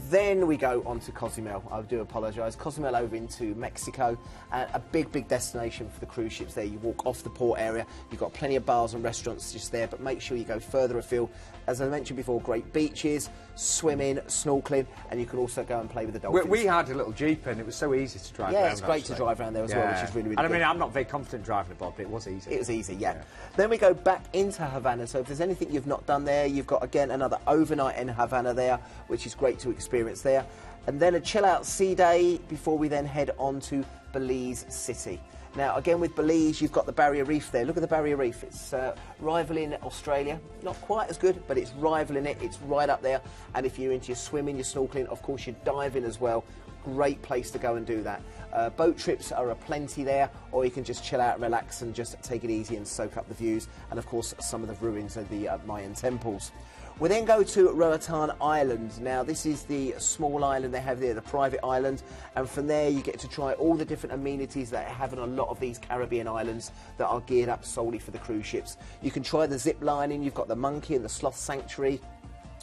Speaker 3: Then we go on to Cozumel. I do apologise. Cozumel over into Mexico, a big destination for the cruise ships there. You walk off the port area, you've got plenty of bars and restaurants just there, but make sure you go further afield. As I mentioned before, great beaches, swimming, snorkeling, and you can also go and play with the dolphins.
Speaker 1: We had a little Jeep and it was so easy to drive around.
Speaker 3: Yeah, it's great to drive around there as well, which is really, really good.
Speaker 1: And I mean, I'm not very confident driving a bob, but it was easy.
Speaker 3: It was easy, yeah. Then we go back into Havana, so if there's anything you've not done there, you've got, again, another overnight in Havana there, which is great to experience there. And then a chill-out sea day before we then head on to Belize City. Now, again, with Belize, you've got the Barrier Reef there. Look at the Barrier Reef. It's rivaling Australia. Not quite as good, but it's rivaling it. It's right up there. And if you're into your swimming, your snorkeling, of course, you're diving as well. Great place to go and do that. Boat trips are aplenty there, or you can just chill out and relax and just take it easy and soak up the views. And, of course, some of the ruins of the Mayan temples. We then go to Roatan Island. Now, this is the small island they have there, the private island, and from there you get to try all the different amenities that they have on a lot of these Caribbean islands that are geared up solely for the cruise ships. You can try the zip lining, you've got the monkey and the sloth sanctuary.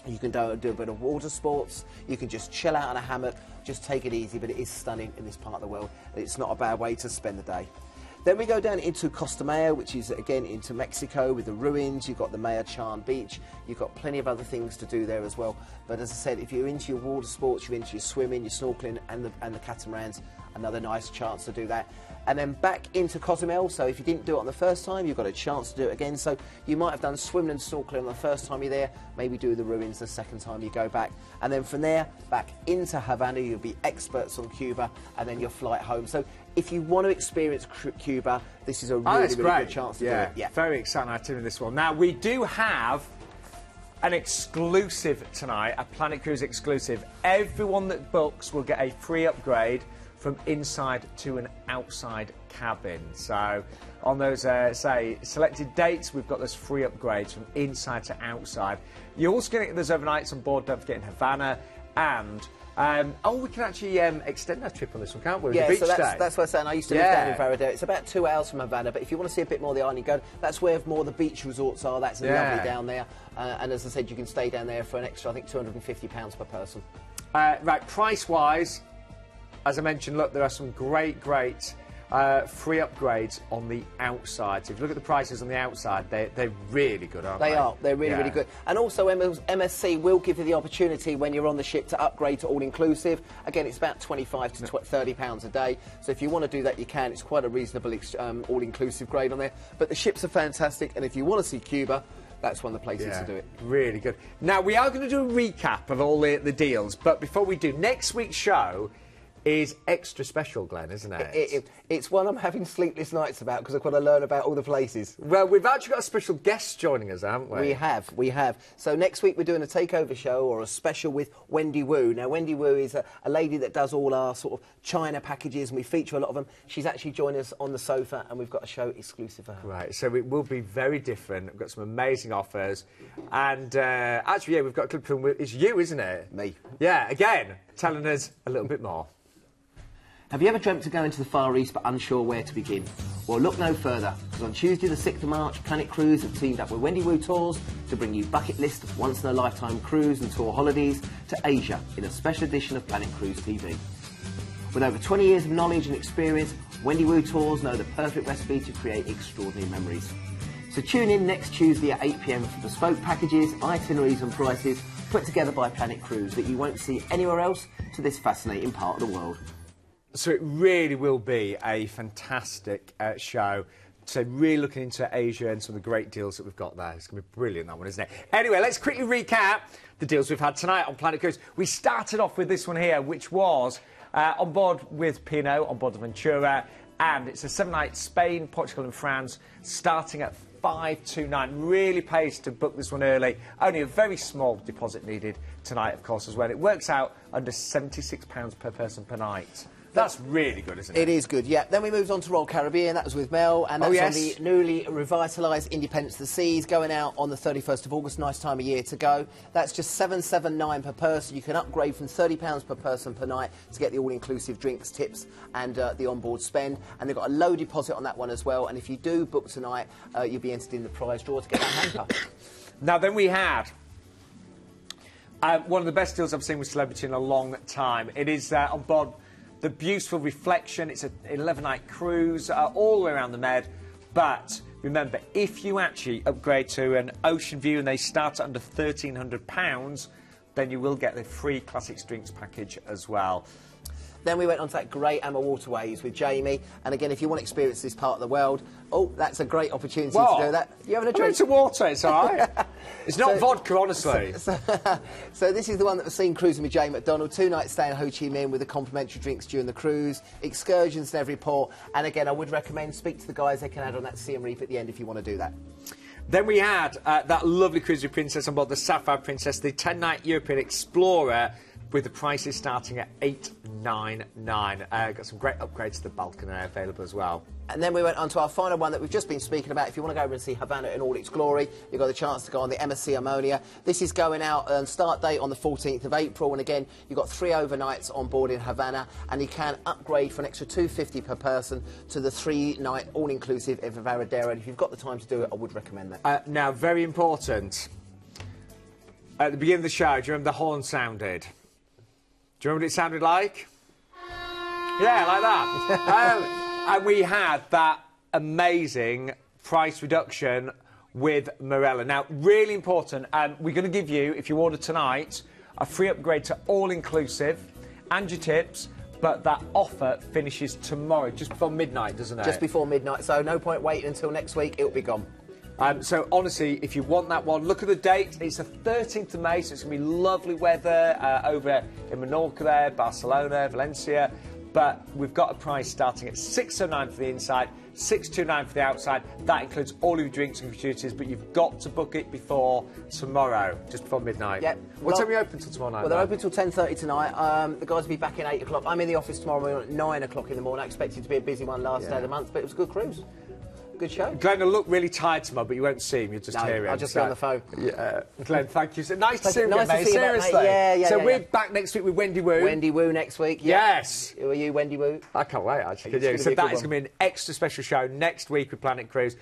Speaker 3: You can do a bit of water sports, you can just chill out on a hammock, just take it easy, but it is stunning in this part of the world. It's not a bad way to spend the day. Then we go down into Costa Maya, which is, again, into Mexico with the ruins. You've got the Mayachan Beach. You've got plenty of other things to do there as well. But as I said, if you're into your water sports, you're into your swimming, your snorkeling, and the catamarans, another nice chance to do that. And then back into Cozumel, so if you didn't do it on the first time, you've got a chance to do it again. So you might have done swimming and snorkeling on the first time you're there, maybe do the ruins the second time you go back. And then from there, back into Havana, you'll be experts on Cuba, and then your flight home. So if you want to experience Cuba, this is a really good chance to do it. Yeah,
Speaker 1: very exciting itinerary this one. Now, we do have an exclusive tonight, a Planet Cruise exclusive. Everyone that books will get a free upgrade from inside to an outside cabin. So on those, say, selected dates, we've got those free upgrades from inside to outside. You're also going to get those overnights on board, don't forget, in Havana, and we can actually extend our trip on this one, can't we?
Speaker 3: Yeah,
Speaker 1: the beach
Speaker 3: so
Speaker 1: day.
Speaker 3: that's what I'm saying. I used to live down in Varadero. It's about 2 hours from Havana, but if you want to see a bit more of the island, go. That's where more of the beach resorts are. That's lovely down there. And as I said, you can stay down there for an extra, I think, £250 per person.
Speaker 1: Right, price-wise, as I mentioned, look, there are some great free upgrades on the outside. So if you look at the prices on the outside, they're really good, aren't they?
Speaker 3: They are. They're really, really good. And also, MSC will give you the opportunity when you're on the ship to upgrade to all-inclusive. Again, it's about £25 to £30 a day. So if you want to do that, you can. It's quite a reasonable all-inclusive grade on there. But the ships are fantastic, and if you want to see Cuba, that's one of the places to do it.
Speaker 1: Really good. Now, we are going to do a recap of all the deals, but before we do, next week's show is extra special, Glenn, isn't it?
Speaker 3: It's one I'm having sleepless nights about because I've got to learn about all the places.
Speaker 1: Well, we've actually got a special guest joining us, haven't we?
Speaker 3: We have. So next week we're doing a takeover show or a special with Wendy Wu. Now, Wendy Wu is a lady that does all our sort of China packages, and we feature a lot of them. She's actually joined us on the sofa, and we've got a show exclusive for her.
Speaker 1: Right, so it will be very different. We've got some amazing offers. And actually, we've got a clip from... It's you, isn't it?
Speaker 3: Me.
Speaker 1: Yeah, again, telling us a little bit more.
Speaker 3: Have you ever dreamt of going to the Far East but unsure where to begin? Well, look no further, because on Tuesday the 6th of March, Planet Cruise have teamed up with Wendy Wu Tours to bring you bucket list of once-in-a-lifetime cruise and tour holidays to Asia in a special edition of Planet Cruise TV. With over 20 years of knowledge and experience, Wendy Wu Tours know the perfect recipe to create extraordinary memories. So tune in next Tuesday at 8 PM for bespoke packages, itineraries and prices put together by Planet Cruise that you won't see anywhere else to this fascinating part of the world.
Speaker 1: So it really will be a fantastic show. So really looking into Asia and some of the great deals that we've got there. It's going to be brilliant, that one, isn't it? Anyway, let's quickly recap the deals we've had tonight on Planet Cruise. We started off with this one here, which was on board with P&O, on board the Ventura, and it's a 7-night Spain, Portugal and France, starting at $529. Really pays to book this one early. Only a very small deposit needed tonight, of course, as well. It works out under £76 per person per night. That's really good, isn't it?
Speaker 3: It is good, yeah. Then we moved on to Royal Caribbean. That was with Mel, and that's on the newly revitalised Independence of the Seas, going out on the 31st of August. Nice time of year to go. That's just $779 per person. You can upgrade from £30 per person per night to get the all-inclusive drinks, tips, and the onboard spend. And they've got a low deposit on that one as well. And if you do book tonight, you'll be entered in the prize draw to get that hamper.
Speaker 1: Now, then we had one of the best deals I've seen with Celebrity in a long time. It is on board the beautiful Reflection. It's an 11-night cruise all the way around the Med. But remember, if you actually upgrade to an Ocean View and they start at under £1,300, then you will get the free Classics Drinks package as well.
Speaker 3: Then we went on to that great AmaWaterways with Jamie. And again, if you want to experience this part of the world, oh, that's a great opportunity to do that. You having a drink?
Speaker 1: It's water, it's all right. It's not vodka, honestly.
Speaker 3: So this is the one that was seen cruising with Jay McDonald. 2 nights stay in Ho Chi Minh with the complimentary drinks during the cruise, excursions in every port. And again, I would recommend speak to the guys. They can add on that Siem Reap at the end if you want to do that.
Speaker 1: Then we had that lovely cruise with Princess on board the Sapphire Princess, the 10-night European Explorer, with the prices starting at $899. Got some great upgrades to the balcony available as well.
Speaker 3: And then we went on to our final one that we've just been speaking about. If you want to go over and see Havana in all its glory, you've got the chance to go on the MSC Armonia. This is going out on start date on the 14th of April. And again, you've got 3 overnights on board in Havana. And you can upgrade for an extra $250 per person to the 3-night all-inclusive of Amadara. And if you've got the time to do it, I would recommend that.
Speaker 1: Now, very important. At the beginning of the show, do you remember the horn sounded? Do you remember what it sounded like? Yeah, like that. And we had that amazing price reduction with Marella. Now, really important, we're going to give you, if you order tonight, a free upgrade to all-inclusive and your tips, but that offer finishes tomorrow, just before midnight, doesn't it?
Speaker 3: Just before midnight, so no point waiting until next week, it'll be gone.
Speaker 1: So, honestly, if you want that one, look at the date. It's the 13th of May, so it's going to be lovely weather over in Menorca there, Barcelona, Valencia. But we've got a price starting at $609 for the inside, $629 for the outside. That includes all of your drinks and gratuities, but you've got to book it before tomorrow, just before midnight.
Speaker 3: Yep.
Speaker 1: What time are you open till tomorrow night?
Speaker 3: Well, they're open till 10:30 tonight. The guys will be back in 8 o'clock. I'm in the office tomorrow morning at 9 o'clock in the morning. I expected it to be a busy one last day of the month, but it was a good cruise. Good show.
Speaker 1: Glenn will look really tired tomorrow, but you won't see him. You'll just hear him.
Speaker 3: I'll just be on the phone.
Speaker 1: Yeah. Glenn, thank you. So nice to see you,
Speaker 3: nice
Speaker 1: mate.
Speaker 3: to see you,
Speaker 1: Seriously.
Speaker 3: Yeah.
Speaker 1: So we're back next week with Wendy Wu.
Speaker 3: Wendy Wu next week. Yeah.
Speaker 1: Yes.
Speaker 3: Who are you, Wendy Wu?
Speaker 1: I can't wait, actually. So that is going to be an extra special show next week with Planet Cruise.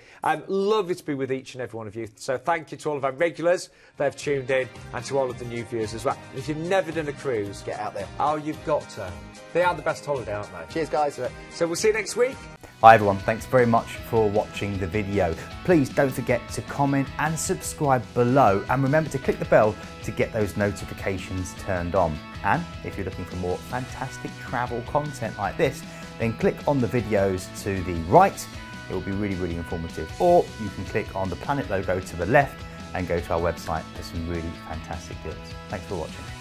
Speaker 1: Lovely to be with each and every one of you. So thank you to all of our regulars that have tuned in and to all of the new viewers as well. And if you've never done a cruise,
Speaker 3: get out there.
Speaker 1: Oh, you've got to. They are the best holiday, aren't they?
Speaker 3: Cheers, guys.
Speaker 1: So we'll see you next week.
Speaker 2: Hi everyone, thanks very much for watching the video. Please don't forget to comment and subscribe below, and remember to click the bell to get those notifications turned on. And if you're looking for more fantastic travel content like this, then click on the videos to the right. It will be really, really informative. Or you can click on the Planet logo to the left and go to our website for some really fantastic deals. Thanks for watching.